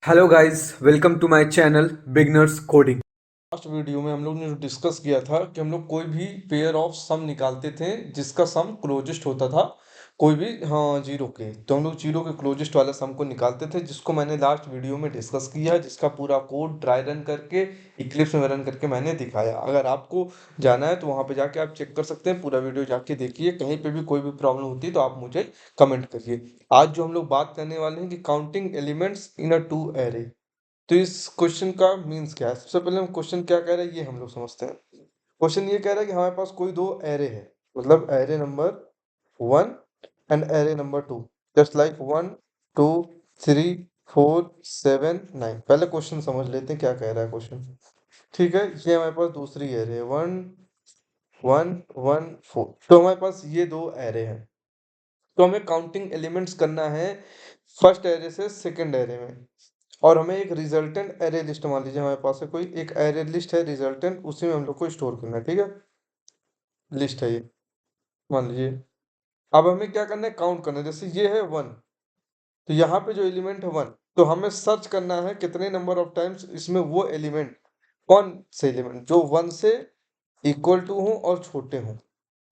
Hello guys, welcome to my channel beginners coding. Last video में हम लोग ने जो डिस्कस किया था कि हम लोग कोई भी पेयर ऑफ सम निकालते थे जिसका सम क्लोजेस्ट होता था कोई भी जीरो के, तो हम लोग जीरो के क्लोजेस्ट वाला सम को निकालते थे, जिसको मैंने लास्ट वीडियो में डिस्कस किया, जिसका पूरा कोड ड्राई रन करके इक्लिप्स में रन करके मैंने दिखाया। अगर आपको जाना है तो वहाँ पे जाके आप चेक कर सकते हैं, पूरा वीडियो जाके देखिए। कहीं पे भी कोई भी प्रॉब्लम होती है तो आप मुझे कमेंट करिए। आज जो हम लोग बात करने वाले हैं कि counting elements in a two array. तो इस क्वेश्चन का मीन्स क्या है? सबसे पहले हम क्वेश्चन क्या कह रहा है ये हम लोग समझते हैं। क्वेश्चन ये कह रहा है कि हमारे पास कोई दो एरे है, मतलब array number 1 and array number 2, just like 1 2 3 4 7 9। पहले क्वेश्चन समझ लेते हैं क्या कह रहा है क्वेश्चन। ठीक है, ये हमारे पास दूसरी एरे है 1 1 1 4। तो हमारे पास ये दो एरे हैं, तो हमें काउंटिंग एलिमेंट्स करना है फर्स्ट एरे से सेकंड एरे में। और हमें एक रिजल्टेंट एरे लिस्ट, मान लीजिए हमारे पास है कोई एक एरे लिस्ट है रिजल्टेंट, उसी में हम लोग को स्टोर करना है। ठीक है, लिस्ट है ये, मान लीजिए। अब हमें क्या करना है, काउंट करना है। जैसे ये है 1, तो यहाँ पे जो एलिमेंट है 1, तो हमें सर्च करना है कितने नंबर ऑफ टाइम्स इसमें वो एलिमेंट, कौन से एलिमेंट जो 1 से इक्वल टू हो और छोटे हों।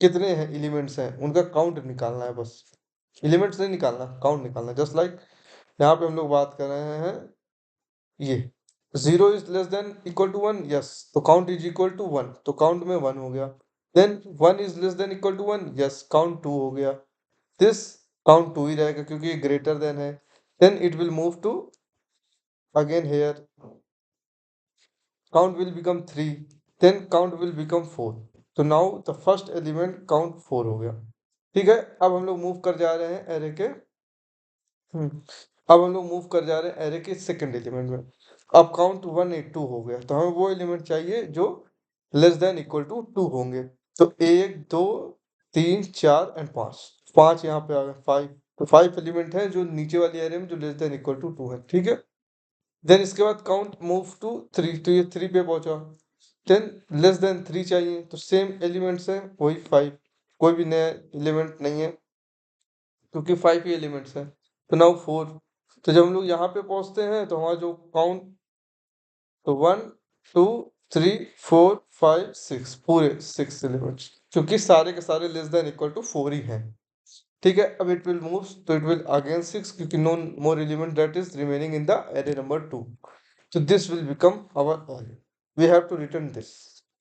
कितने हैं एलिमेंट्स हैं उनका काउंट निकालना है, बस एलिमेंट्स नहीं निकालना, काउंट निकालना। जस्ट लाइक यहाँ पे हम लोग बात कर रहे हैं ये 0 is less than equal to 1, yes, तो काउंट इज इक्वल टू 1, तो काउंट में 1 हो गया। Then 1 is less than equal to 1, yes, count 2 हो गया। दिस काउंट 2 ही रहेगा क्योंकि ये ग्रेटर देन है। Then it will move to again here, count will become 3, then count will become 4। तो now the first element count 4 हो गया। ठीक है, अब हम लोग मूव कर जा रहे हैं एरे के अब हम लोग मूव कर जा रहे हैं एरे के सेकंड एलिमेंट में। अब काउंट 182 हो गया, तो हमें वो एलिमेंट चाहिए जो लेस देन इक्वल टू 2 होंगे। तो 1 2 3 4 एंड 5, 5 यहाँ पे आ गया 5। तो 5 एलिमेंट है जो नीचे वाली एरे में जो लेस देन इक्वल टू 2 है। ठीक है, देन इसके बाद काउंट मूव टू 3, तो ये 3 पे पहुंचा। देन लेस देन 3 चाहिए, तो सेम एलिमेंट्स है वही 5, कोई भी नया एलिमेंट नहीं है क्योंकि 5 ही एलिमेंट्स है। तो नाउ 4। तो जब हम लोग यहाँ पे पहुंचते हैं तो हमारा जो काउंट, तो 1 2 3 4 5 6, पूरे 6 एलिमेंट्स, क्योंकि सारे के सारे लेस देन इक्वल टू 4 ही हैं। ठीक है, अब इट विल मूव, तो इट विल अगेन 6 क्योंकि no more element that is remaining in the array number 2। So this will become our array. We have to return this.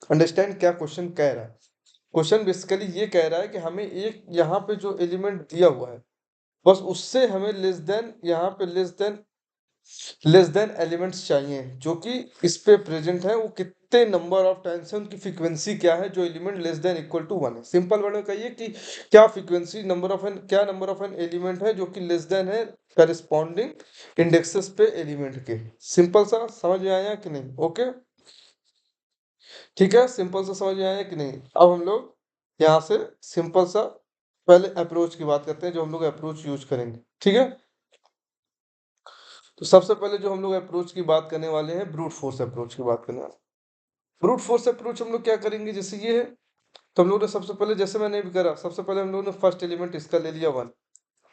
Understand क्या question कह रहा है? क्वेश्चन बेसिकली ये कह रहा है कि हमें एक यहाँ पे जो एलिमेंट दिया हुआ है, बस उससे हमें लेस देन, यहाँ पे लेस देन एलिमेंट्स चाहिए जो कि इस पे प्रेजेंट है, वो कितने नंबर ऑफ टाइम्स है, उनकी फ्रीक्वेंसी क्या है जो element less than equal to 1 है। सिंपल वर्ड में कहिए कि क्या frequency number of an element है जो कि लेस देन है करस्पॉन्डिंग इंडेक्सेस पे एलिमेंट के। सिंपल सा समझ में आया कि नहीं? ओके, ठीक है, सिंपल सा समझ में आया कि नहीं? अब हम लोग यहाँ से सिंपल सा पहले अप्रोच की बात करते हैं, जो हम लोग अप्रोच यूज करेंगे। ठीक है, तो सबसे पहले जो हम लोग अप्रोच की बात करने वाले हैं, ब्रूट फोर्स अप्रोच की बात करने वाले। ब्रूट फोर्स अप्रोच हम लोग क्या करेंगे, जैसे ये है, तो हम लोग ने सबसे पहले, जैसे मैंने भी करा, सबसे पहले हम लोग ने फर्स्ट एलिमेंट इसका ले लिया 1।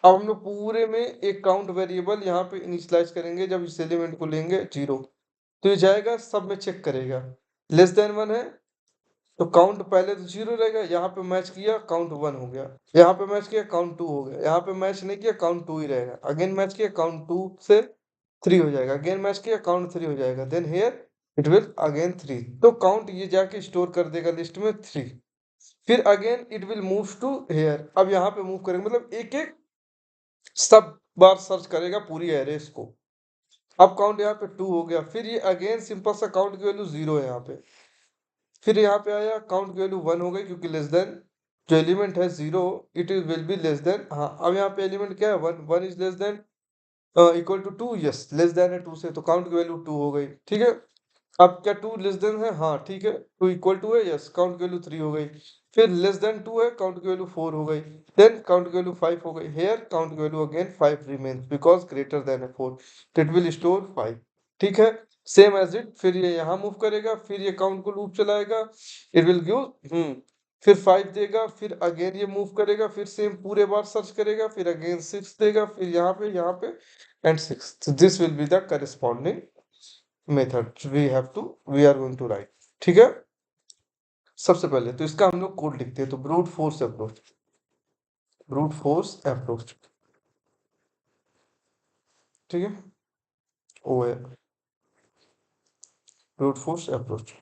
अब हम लोग पूरे में एक काउंट वेरिएबल यहाँ पे इनिशियलाइज करेंगे। जब इस एलिमेंट को लेंगे 0, तो ये जाएगा सब में चेक करेगा, लेस देन 1 है तो काउंट पहले तो 0 रहेगा, यहाँ पे मैच किया काउंट 1 हो गया, यहाँ पे मैच किया काउंट 2 हो गया, यहाँ पे मैच नहीं किया काउंट 2 ही रहेगा, अगेन मैच किया काउंट 2 से 3 हो जाएगा, अगेन मैच किया काउंट 3 हो जाएगा, then here it will again 3। तो काउंट ये जाके स्टोर कर देगा लिस्ट में 3। फिर again it will move to here, अब यहाँ पे मूव करेंगे, मतलब एक एक सब बार सर्च करेगा पूरी एरेस को। अब काउंट यहाँ पे 2 हो गया, फिर ये अगेन सिंपल सा काउंट की वैल्यू 0 है यहाँ पे, फिर यहाँ पे आया काउंट की वैल्यू 1 हो गई क्योंकि लेस देन जो एलिमेंट है 0, it will be less than, हाँ अब यहाँ पे एलिमेंट क्या है 1, 1 is less than equal to 2, yes, less than है 2 से, तो काउंट की वैल्यू 2 हो गई। ठीक है, अब क्या 2 लेस देन है? हाँ ठीक है, 2 इक्वल टू है, यस, काउंट की वैल्यू 3 हो गई। फिर लेस देन 2 है, काउंट की वैल्यू 4 हो गई, देन काउंट की वैल्यू 5 हो गई, हेयर काउंट की value again 5 remains because greater than है 4, तो इट विल स्टोर 5। ठीक है, सेम एज इट, फिर ये यहाँ मूव करेगा, फिर ये काउंट को लूप चलाएगा, इट विल गिव फिर 5 देगा, फिर अगेन ये मूव करेगा, फिर सेम पूरे बार सर्च करेगा, फिर अगेन 6 देगा, फिर यहाँ पे and 6. So this will be the corresponding method we are going to write. ठीक है, सबसे पहले तो इसका हम लोग कोड लिखते हैं, तो ब्रूट फोर्स अप्रोच, ठीक है, ओ है ब्रूट फोर्स अप्रोच।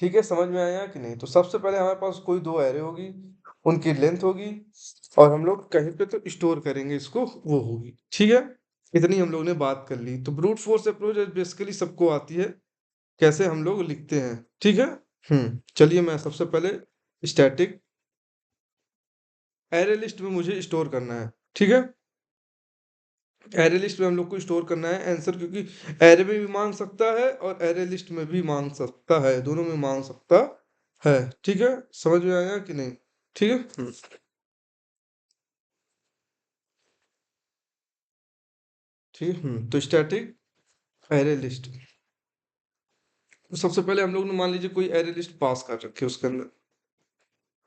ठीक है, समझ में आया कि नहीं? तो सबसे पहले हमारे पास कोई दो एरे होगी, उनकी लेंथ होगी, और हम लोग कहीं पे तो स्टोर करेंगे इसको, वो होगी। ठीक है, इतनी हम लोग ने बात कर ली। तो ब्रूट फोर्स अप्रोच बेसिकली सबको आती है, कैसे हम लोग लिखते हैं। ठीक है, चलिए मैं सबसे पहले स्टैटिक एरे लिस्ट में मुझे स्टोर करना है। ठीक है, एरे लिस्ट में हम लोग को स्टोर करना है आंसर, क्योंकि एरे में भी मांग सकता है और एरे लिस्ट में भी मांग सकता है, दोनों में मांग सकता है। ठीक है, समझ में आया कि नहीं? ठीक है, ठीक है, तो स्टैटिक एरे लिस्ट, तो सबसे पहले हम लोग ने मान लीजिए कोई एरे लिस्ट पास कर रखी है, उसके अंदर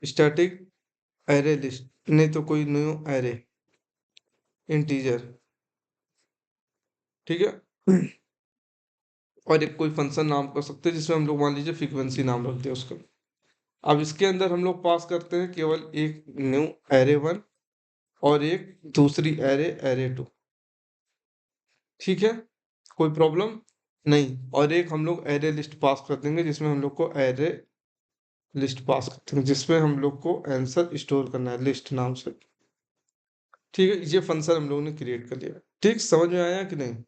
स्टैटिक एरे लिस्ट, नहीं तो कोई न्यू एरे इंटीजर। ठीक है, और एक कोई फंक्शन नाम कर सकते हैं, जिसमें हम लोग मान लीजिए फ्रीक्वेंसी नाम रखते हैं उसका। अब इसके अंदर हम लोग पास करते हैं केवल एक न्यू एरे 1 और एक दूसरी एरे 2। ठीक है, कोई प्रॉब्लम नहीं। और एक हम लोग एरे लिस्ट पास कर देंगे, जिसमें हम लोग को एरे लिस्ट पास करते हैं, जिसमें हम लोग को आंसर स्टोर करना है लिस्ट नाम से। ठीक है, ये फंक्शन हम लोगों ने क्रिएट कर लिया। ठीक, समझ में आया कि नहीं?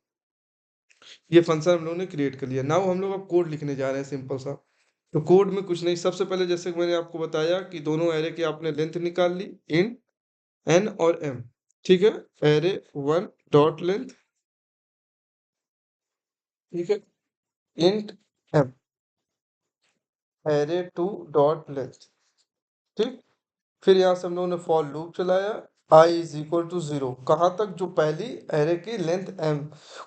ये फंक्शन हम लोगों ने क्रिएट कर लिया। नाउ हम लोग अब कोड लिखने जा रहे हैं, सिंपल सा। तो कोड में कुछ नहीं, सबसे पहले जैसे कि मैंने आपको बताया कि दोनों एरे की आपने लेंथ निकाल ली, इन एन और एम। ठीक है, एरे 1 डॉट लेंथ, ठीक है, int M, array 2 dot length. ठीक, फिर यहाँ से हम लोगों ने फॉर लूप चलाया, i इज इक्वल टू 0, कहाँ तक? जो पहली एरे की लेंथ m,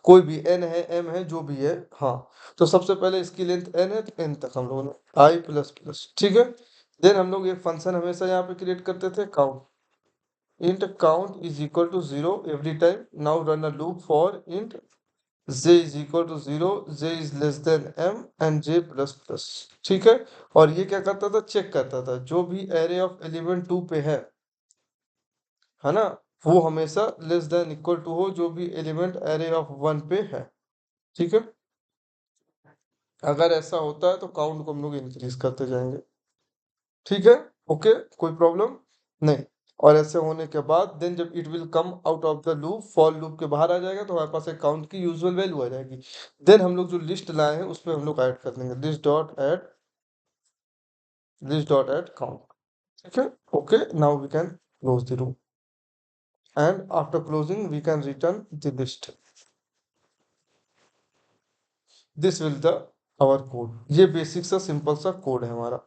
कोई भी n है m है जो भी है, हाँ। तो सबसे पहले इसकी लेंथ n है, तो n तक हम लोगों ने i प्लस प्लस। ठीक है, देन हम लोग एक फंक्शन हमेशा यहाँ पे क्रिएट करते थे, count, int count is equal to 0 every time. Now run a loop for int j is equal to 0, j is less than m and j plus plus। ठीक है, और ये क्या करता था? चेक करता था जो भी एरे ऑफ एलिमेंट 2 पे है ना, वो हमेशा लेस देन इक्वल टू हो जो भी एलिमेंट एरे ऑफ 1 पे है। ठीक है, अगर ऐसा होता है तो काउंट को हम लोग इंक्रीज करते जाएंगे। ठीक है, ओके, कोई प्रॉब्लम नहीं। और ऐसे होने के बाद देन जब it will come out of the loop, for loop के बाहर आ जाएगा, तो हमारे पास एक काउंट की यूजुअल वैल्यू आ जाएगी। देन हम लोग जो लिस्ट लाए हैं उसमें हम लोग ऐड कर देंगे लिस्ट डॉट ऐड काउंट। ठीक है, okay, now we can close the room and after closing we can return the list। This will the our code. ये बेसिक सा सिंपल सा कोड है हमारा।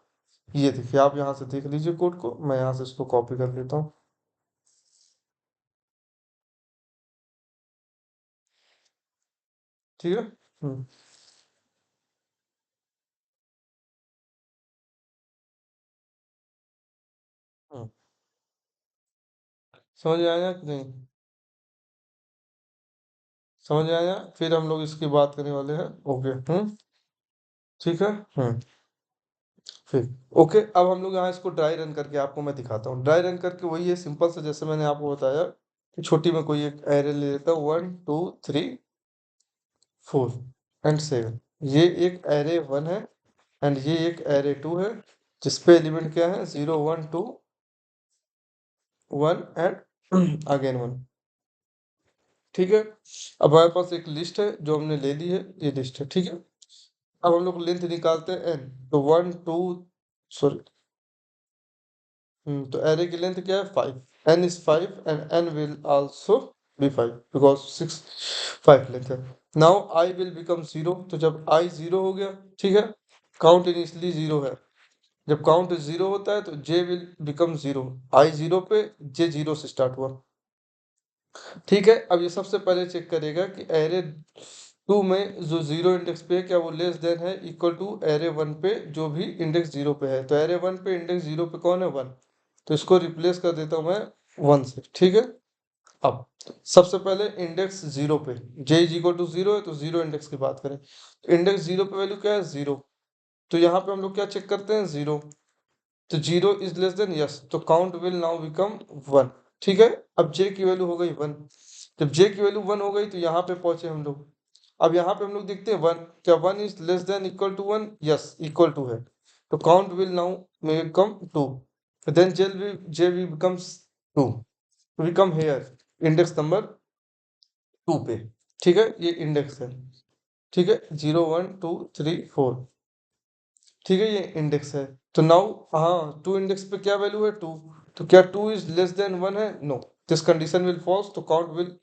ये देखिए, आप यहाँ से देख लीजिए कोड को, मैं यहाँ से इसको कॉपी कर लेता हूँ। ठीक है, हम्म, समझ में आया कि नहीं? समझ में आया? फिर हम लोग इसकी बात करने वाले हैं। ओके, ठीक है, फिर ओके, अब हम लोग यहाँ इसको ड्राई रन करके आपको मैं दिखाता हूँ। ड्राई रन करके वही है सिंपल से, जैसे मैंने आपको बताया कि छोटी में कोई एक एरे ले लेता हूँ, 1 2 3 4 एंड 7। ये एक एरे 1 है एंड ये एक एरे 2 है, जिसपे एलिमेंट क्या है? 0 1 2 1 एंड अगेन 1। ठीक है, अब हमारे पास एक लिस्ट है जो हमने ले ली है, ये लिस्ट है। ठीक है, अब हम लोग लेंथ निकालते हैं n, तो 1 2 सॉरी, तो एरे की लेंथ क्या है? 5, n is 5 and n will also be 5 because 6 5 length है। नाउ i विल बिकम 0, तो जब i 0 हो गया, ठीक है, काउंट इनिशियली 0 है, जब काउंट 0 होता है तो j विल बिकम 0, i 0 पे j 0 से स्टार्ट हुआ। ठीक है, अब ये सबसे पहले चेक करेगा कि एरे 2 में जो 0 इंडेक्स पे है, क्या वो लेस देन है इक्वल टू एरे 1 पे जो भी इंडेक्स 0 पे है। तो एरे 1 पे इंडेक्स 0 पे कौन है? 1, तो इसको रिप्लेस कर देता हूँ मैं 1 से। ठीक है, अब सबसे पहले इंडेक्स 0 पे, j इज इक्वल टू 0 है तो 0 इंडेक्स की बात करें, इंडेक्स 0 पे वैल्यू क्या है 0, तो यहाँ पे हम लोग क्या चेक करते हैं 0, तो 0 इज लेस देन यस, तो काउंट विल नाउ बिकम 1। ठीक है, अब j की वैल्यू हो गई 1, जब j की वैल्यू 1 हो गई तो यहाँ पे पहुंचे हम लोग। अब यहाँ पे हम लोग देखते हैं 1, क्या 1 is less than equal to 1, yes equal to है, तो count will now become 2, then j will becomes 2, we come here index number 2 पे। ठीक है, ये इंडेक्स है, ठीक है 0 1 2 3 4, ठीक है ये इंडेक्स है। तो नाउ हाँ 2 इंडेक्स पे क्या वैल्यू है 2, तो क्या 2 इज लेस देन 1 है, no, this condition will falls, तो count will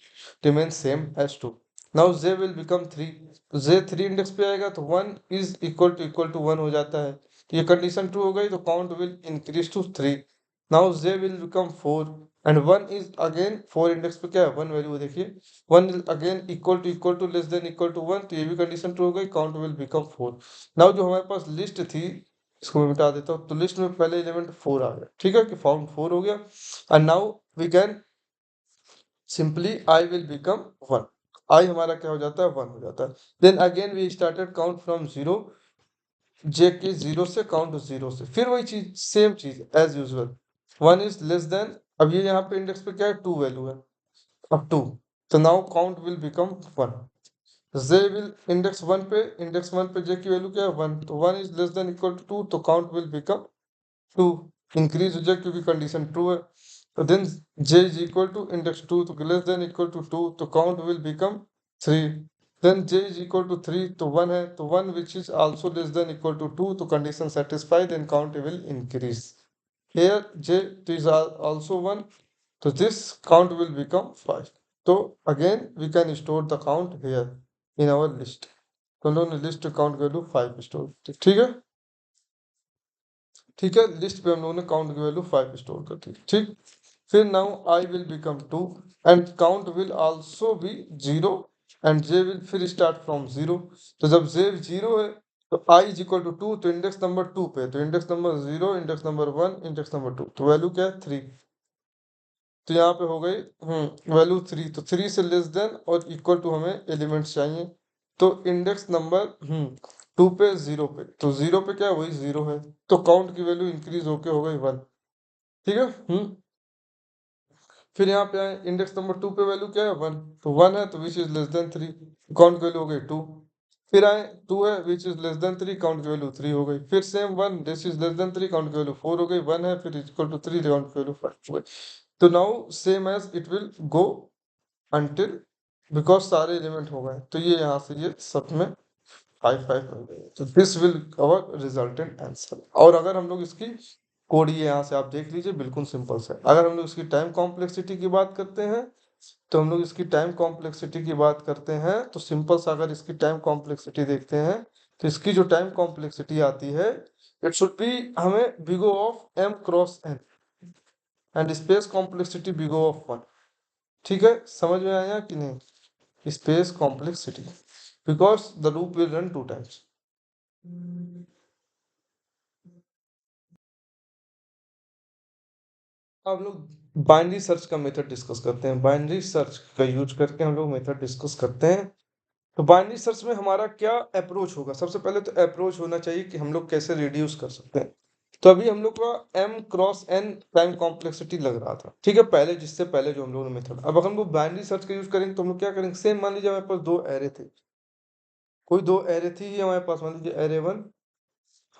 remain same as 2। Now j will become 3, तो j 3 इंडेक्स पे आएगा तो 1 इज इक्वल टू 1 हो जाता है, तो ये कंडीशन ट्रू हो गई, तो count will increase to 3। Now j will become 4 and 1 is again 4 index पे क्या है 1 वैल्यू देखिए, 1 is again equal to less than equal to 1, तो ये भी कंडीशन ट्रू हो गई, काउंट विल बिकम 4। नाउ जो हमारे पास लिस्ट थी, इसको मैं मिटा देता हूँ, तो लिस्ट में पहले एलिमेंट 4 आ गया, ठीक है कि फाउंड 4 हो गया, and now we can simply I will become 1, I हमारा क्या हो जाता है 1 हो जाता है। Then again we started count from 0, J के 0 से काउंट 0 से, फिर वही चीज सेम चीज as usual, 1 is less than, अब ये यहाँ पे इंडेक्स पे क्या है 2 वैल्यू है, अब 2, तो now count will become 1, j will index 1 पे j की वैल्यू क्या है 1, तो 1 is less than equal to 2, तो काउंट विल बिकम 2, इंक्रीज हो जाए क्योंकि कंडीशन ट्रू है, तो then j is equal to index 2, तो लेस देन इक्वल टू 2, तो count will become 3, then j is equal to 3, तो 1 है, तो 1 which is also less than equal to 2, तो condition satisfied, then count will increase, here j is also 1, so this count will become 5, so again we can store the count here in our list, तो हम लोगों ने list count value 5 store, ठीक है, ठीक है, list पे हम लोगों ने काउंट की वैल्यू 5 स्टोर कर दी, ठीक। फिर now I will become 2 and count will also be 0 and J will फिर स्टार्ट फ्रॉम 0, तो जब जे 0 है तो आई इज इक्वल टू 2, तो इंडेक्स नंबर 2 पे, तो index number 0 index number 1 index number 2, तो वैल्यू क्या है 3, तो यहाँ पे हो गई वैल्यू 3, तो 3 से लेस देन और इक्वल टू हमें एलिमेंट्स चाहिए, तो इंडेक्स नंबर 2 पे 0 पे, तो 0 पे क्या है वही 0 है, तो काउंट की वैल्यू इंक्रीज होके हो गई 1, ठीक है। फिर यहाँ पे आए इंडेक्स नंबर 2 पे वैल्यू क्या है 1, तो 1 है तो which is less than 3, count की वैल्यू हो गई 2, फिर आए 2 है which is less than 3, count की वैल्यू 3 हो गई, फिर same 1 this is less than 3, count की वैल्यू 4 हो गई, 1 है फिर इक्वल टू 3, काउंट की वैल्यू 5 हो गई, तो now same as it will go until, because सारे एलिमेंट हो गए, तो ये यहाँ से ये सब में 5 हो गए, तो this will our resultant answer. और अगर हम लोग इसकी कोड ये यहाँ से आप देख लीजिए बिल्कुल सिंपल से, अगर हम लोग इसकी टाइम कॉम्प्लेक्सिटी की बात करते हैं, तो हम लोग इसकी टाइम कॉम्प्लेक्सिटी की बात करते हैं, तो सिंपल सा अगर इसकी टाइम कॉम्प्लेक्सिटी देखते हैं, तो इसकी जो टाइम कॉम्प्लेक्सिटी आती है इट शुड बी हमें big O of m cross n and space complexity big O of 1, ठीक है, समझ में आया कि नहीं, space complexity, because the loop will run 2 times. अब लोग बाइनरी सर्च का मेथड डिस्कस करते हैं, बाइनरी सर्च का यूज करके हम लोग मेथड डिस्कस करते हैं, तो बाइनरी सर्च में हमारा क्या अप्रोच होगा, सबसे पहले तो अप्रोच होना चाहिए कि हम लोग कैसे रिड्यूस कर सकते हैं, तो अभी हम लोग का m cross n time complexity लग रहा था, ठीक है, पहले जिससे पहले जो हम लोगों ने मेथड, अब अगर हम लोग बाइनरी सर्च का यूज करेंगे तो हम लोग क्या करेंगे, सेम मान लीजिए हमारे पास 2 एरे थे, कोई 2 एरे थी ही हमारे पास, मान लीजिए एरे 1,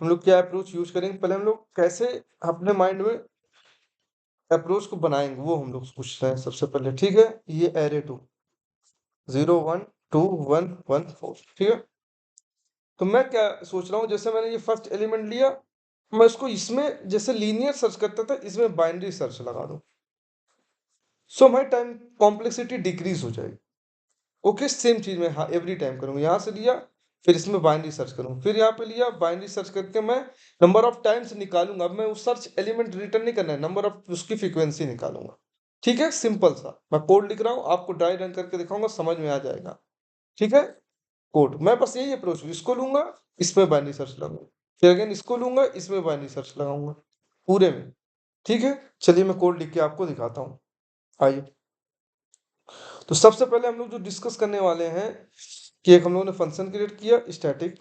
हम लोग क्या अप्रोच यूज करेंगे, पहले हम लोग कैसे अपने माइंड में अप्रोच को बनाएंगे वो हम लोग पूछ रहे हैं सबसे पहले, ठीक है, ये एरे 2 0 1 2 1 1 4, ठीक है, तो मैं क्या सोच रहा हूँ, जैसे मैंने ये फर्स्ट एलिमेंट लिया, मैं इसको इसमें जैसे लीनियर सर्च करता था इसमें बाइनरी सर्च लगा दूं, सो हमारी टाइम कॉम्प्लेक्सिटी डिक्रीज हो जाएगी, ओके, सेम चीज मैं हाँ एवरी टाइम करूंगा, यहाँ से लिया फिर इसमें बाइनरी सर्च करूंगा, फिर यहाँ पे लिया बाइनरी सर्च करके मैं नंबर ऑफ टाइम्स निकालूंगा, अब मैं उस सर्च एलिमेंट रिटर्न नहीं करना है, नंबर ऑफ उसकी फ्रीक्वेंसी निकालूंगा, ठीक है, सिंपल सा मैं कोड लिख रहा हूँ, आपको ड्राई रन करके दिखाऊंगा, समझ में आ जाएगा, ठीक है, कोड मैं बस यही अप्रोच, इसको लूंगा इसमें बाइनरी सर्च लगाऊंगा, फिर अगेन इसको लूंगा इसमें बाइनरी सर्च लगाऊंगा पूरे में, ठीक है, चलिए मैं कोड लिख के आपको दिखाता हूँ, आइए। तो सबसे पहले हम लोग जो डिस्कस करने वाले हैं कि एक हम लोगों ने फंक्शन क्रिएट किया स्टैटिक,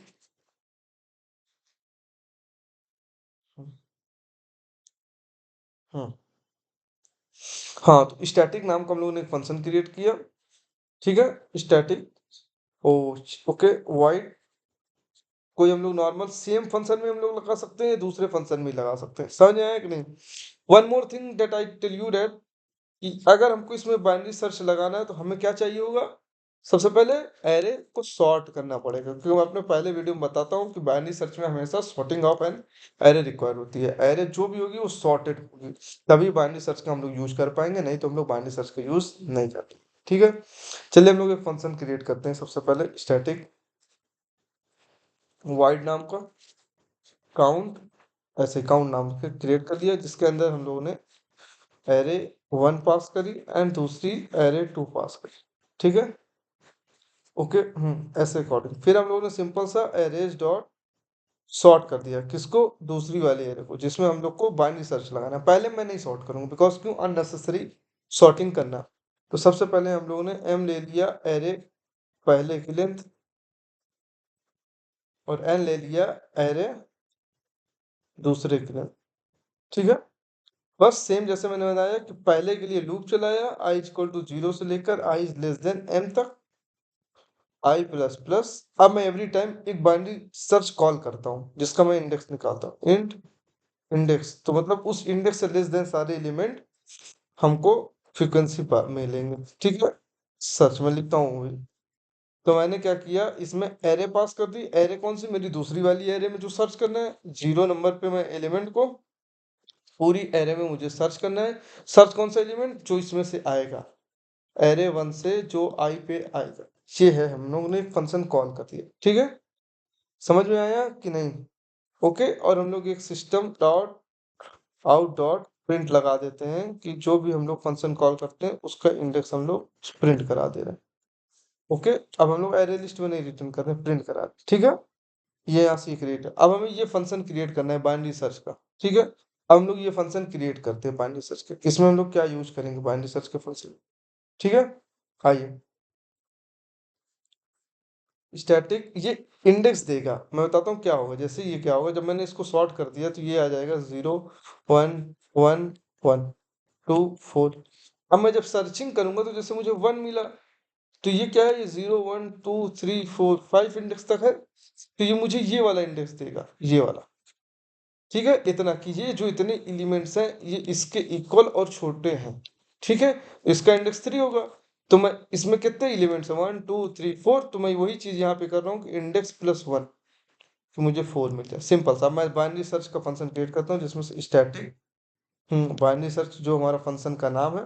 हाँ हाँ, तो स्टैटिक नाम का हम लोगों ने एक फंक्शन क्रिएट किया, ठीक है, स्टैटिक ओ ओके वाइड, कोई हम लोग नॉर्मल सेम फंक्शन में हम लोग लगा सकते हैं, दूसरे फंक्शन में लगा सकते हैं, समझ में आया कि नहीं। One more thing that I tell you that कि अगर हमको इसमें बाइनरी सर्च लगाना है तो हमें क्या चाहिए होगा, सबसे पहले एरे को सॉर्ट करना पड़ेगा, क्योंकि मैं अपने पहले वीडियो में बताता हूँ कि बाइनरी सर्च में हमेशा sorting of an array require होती है, एरे जो भी होगी वो सॉर्टेड होगी, तभी बाइनरी सर्च का हम लोग यूज कर पाएंगे, नहीं तो हम लोग बाइनरी सर्च का यूज नहीं करते, ठीक है। चलिए हम लोग एक फंक्शन क्रिएट करते हैं, सबसे पहले स्टैटिक वाइड नाम का काउंट, ऐसे काउंट नाम से क्रिएट कर दिया, जिसके अंदर हम लोगों ने एरे 1 पास करी एंड दूसरी एरे 2 पास करी, ठीक है, ओके, ऐसे अकॉर्डिंग फिर हम लोगों ने सिंपल सा एरेज डॉट सॉर्ट कर दिया, किसको, दूसरी वाली एरे को, जिसमें हम लोग को बाइनरी सर्च लगाना है। पहले मैं नहीं सॉर्ट करूंगा, बिकॉज क्यों, अननेसेसरी सॉर्टिंग करना। तो सबसे पहले हम लोगों ने एम ले लिया एरे पहले की लेंथ, और एन ले लिया एरे दूसरे की लेंथ, ठीक है। बस सेम जैसे मैंने बताया कि पहले के लिए लूप चलाया i इक्वल टू 0 से लेकर i is less then m तक, i प्लस प्लस, अब मैं एवरी टाइम एक बाइनरी सर्च कॉल करता हूँ जिसका मैं इंडेक्स निकालता हूँ, इंट इंडेक्स, तो मतलब उस इंडेक्स से लेस देन सारे एलिमेंट हमको फ्रीक्वेंसी मिलेंगे, ठीक है। सर्च में लिखता हूँ, तो मैंने क्या किया, इसमें एरे पास कर दी, एरे कौन सी, मेरी दूसरी वाली एरे में जो सर्च करना है, 0 नंबर पे मैं एलिमेंट को पूरी एरे में मुझे सर्च करना है, सर्च कौन सा एलिमेंट, जो इसमें से आएगा, एरे 1 से जो आई पे आएगा, ये है, हम लोगों ने एक फंक्शन कॉल कर दिया, ठीक है, समझ में आया कि नहीं, ओके। और हम लोग एक system dot out dot print लगा देते हैं कि जो भी हम लोग फंक्शन कॉल करते हैं उसका इंडेक्स हम लोग प्रिंट करा दे रहे हैं, ओके। अब हम लोग एरे लिस्ट में नहीं रिटर्न कर रहे हैं, प्रिंट करा रहे हैं, ठीक है। ये यहाँ से क्रिएट है, अब हमें ये फंक्शन क्रिएट करना है बाइनरी सर्च का, ठीक है। अब हम लोग ये फंक्शन क्रिएट करते हैं बाइनरी सर्च का, इसमें हम लोग क्या यूज करेंगे बाइनरी सर्च के फंक्शन, ठीक है। आइए, स्टैटिक ये इंडेक्स देगा, मैं बताता हूँ क्या होगा, जैसे ये क्या होगा, जब मैंने इसको सॉर्ट कर दिया तो ये आ जाएगा 0 1 1 1 2 4। अब मैं जब सर्चिंग करूंगा तो जैसे मुझे 1 मिला, तो ये क्या है, ये 0 1 2 3 4 5 इंडेक्स तक है, तो ये मुझे ये वाला इंडेक्स देगा, ये वाला, ठीक है। इतना कि ये जो इतने एलिमेंट्स हैं ये इसके इक्वल और छोटे हैं, ठीक है। इसका इंडेक्स 3 होगा, तो मैं इसमें कितने एलिमेंट्स हैं, 1 2 3 4, तो मैं वही चीज यहाँ पे कर रहा हूँ कि इंडेक्स प्लस 1, कि मुझे 4 मिल जाए, सिंपल सा। मैं बाइनरी सर्च का फंक्शन क्रिएट करता हूँ जिसमें से स्टैटिक बाइनरी सर्च जो हमारा फंक्शन का नाम है,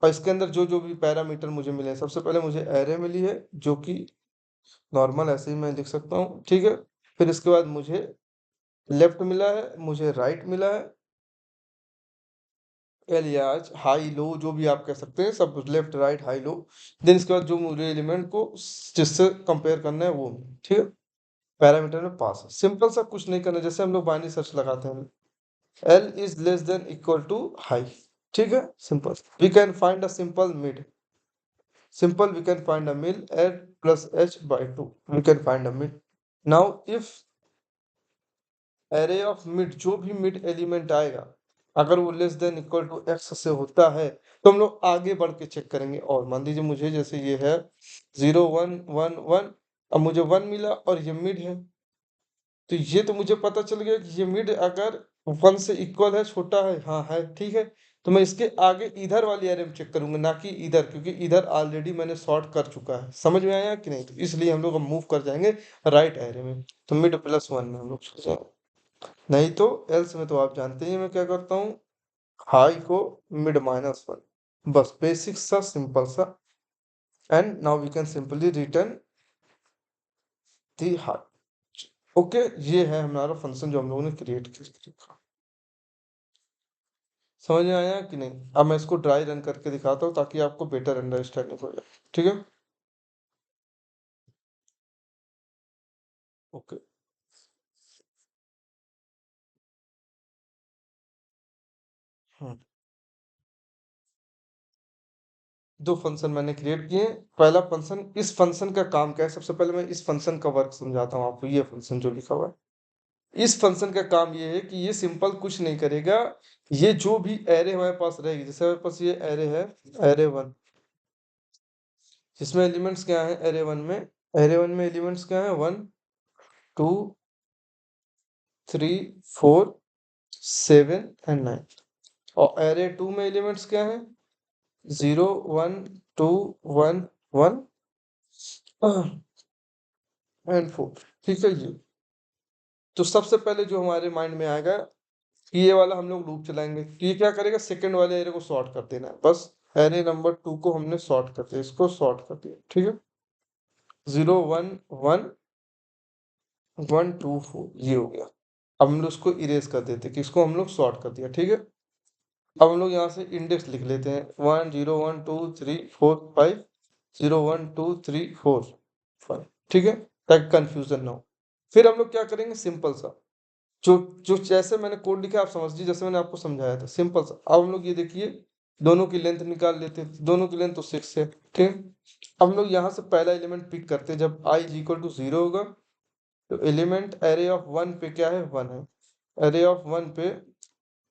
और इसके अंदर जो जो भी पैरामीटर मुझे मिले, सबसे पहले मुझे एरे मिली है जो कि नॉर्मल ऐसे ही मैं लिख सकता हूँ, ठीक है। फिर इसके बाद मुझे लेफ्ट मिला है, मुझे राइट मिला है, एलियाज हाई लो जो भी आप कह सकते हैं, सब left right high low, then इसके बाद जो मुझे एलिमेंट को जिससे कंपेयर करना है वो, ठीक है, पैरामीटर में पास है, सिंपल सा, कुछ नहीं करना, जैसे हम लोग बाइनरी सर्च लगाते हैं, L is less than equal to high, ठीक है, simple, we can find a simple mid, simple we can find a mil at plus h by 2, we can find a mid। now if array of mid, जो भी mid element आएगा, अगर वो less than equal to x से होता है तो हम लोग आगे बढ़ के चेक करेंगे, और मान लीजिए मुझे जैसे ये है 0 1 1 1, अब मुझे 1 मिला और ये मिड है, तो ये तो मुझे पता चल गया कि ये मिड अगर 1 से इक्वल है, छोटा है, हाँ है, ठीक है, तो मैं इसके आगे इधर वाली एरे में चेक करूंगा, ना कि इधर, क्योंकि इधर ऑलरेडी मैंने सॉर्ट कर चुका है, समझ में आया कि नहीं, तो इसलिए हम लोग अब मूव कर जाएंगे राइट एरे में, तो मिड प्लस 1 में हम लोग चले जाएंगे, नहीं तो एल्स में तो आप जानते ही मैं क्या करता हूँ, हाई को मिड माइनस 1, बस बेसिक सा सिंपल सा, and now we can simply return the high, okay. ये है हमारा फंक्शन जो हम लोगों ने क्रिएट किया, समझ में आया कि नहीं। अब मैं इसको ड्राई रन करके दिखाता हूँ ताकि आपको बेटर अंडरस्टैंडिंग हो जाए, ठीक है, ओके। हम्म दो फंक्शन मैंने क्रिएट किए। पहला फंक्शन, इस फंक्शन का काम क्या है, सबसे पहले मैं इस फंक्शन का वर्क समझाता हूँ आपको। ये फंक्शन जो लिखा हुआ है, इस फंक्शन का काम ये है कि ये सिंपल कुछ नहीं करेगा। ये जो भी एरे हमारे पास रहेगी, जैसे हमारे पास ये एरे है, एरे 1, जिसमें एलिमेंट्स क्या है, एरे 1 में, एरे 1 में एलिमेंट्स क्या है, 1 2 3 4 7 एंड 9। और एरे 2 में एलिमेंट्स क्या है, 0 1 2 1 1 एंड 4। ठीक है जी। तो सबसे पहले जो हमारे माइंड में आएगा, ये वाला हम लोग लूप चलाएंगे। तो ये क्या करेगा, सेकंड वाले एरे को सॉर्ट कर देना है बस। एरे नंबर 2 को हमने सॉर्ट कर दिया, इसको सॉर्ट कर दिया। ठीक है, 0 1 1 1 2 4 ये हो गया। अब हम लोग उसको इरेज कर देते हैं कि इसको हम लोग सॉर्ट कर दिया। ठीक है, अब हम लोग यहाँ से इंडेक्स लिख लेते हैं, 1 0 1 2 3 4 5 0 1 2 3 4 5। ठीक है, ताकि कंफ्यूजन ना हो। फिर हम लोग क्या करेंगे, सिंपल सा, जो जो जैसे मैंने कोड लिखा आप समझ लीजिए, जैसे मैंने आपको समझाया था, सिंपल सा। अब हम लोग ये देखिए, दोनों की लेंथ निकाल लेते हैं। दोनों की लेंथ तो 6 है। ठीक है, अब हम लोग यहाँ से पहला एलिमेंट पिक करते हैं। जब i इज इक्वल टू 0 होगा तो एलिमेंट एरे ऑफ 1 पे क्या है, 1 है। एरे ऑफ 1 पे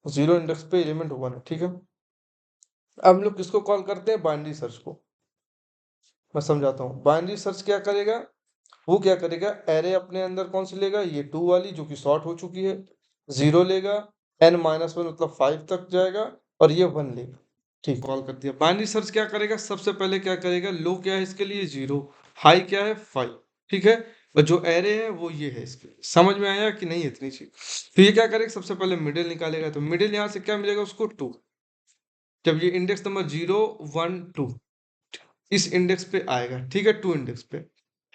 0 इंडेक्स पे एलिमेंट 1 है। ठीक है, अब हम लोग किसको कॉल करते हैं, बाइनरी सर्च को। मैं समझाता हूँ। बाइनरी सर्च क्या करेगा, वो क्या करेगा, एरे अपने अंदर कौन सी लेगा, ये 2 वाली जो कि सॉर्ट हो चुकी है, 0 लेगा, n माइनस 1 मतलब 5 तक जाएगा, और ये 1 लेगा। ठीक, कॉल कर दिया। बाइनरी सर्च क्या करेगा, सबसे पहले क्या करेगा, लो क्या है इसके लिए, 0, हाई क्या है, 5। ठीक है, और जो एरे है वो ये है। इसके समझ में आया कि नहीं, इतनी चीज। तो ये क्या करेगा, सबसे पहले मिडिल निकालेगा। तो मिडिल यहाँ से क्या मिलेगा उसको, 2। जब ये इंडेक्स नंबर 0 1 2 इस इंडेक्स पे आएगा। ठीक है, 2 इंडेक्स पे।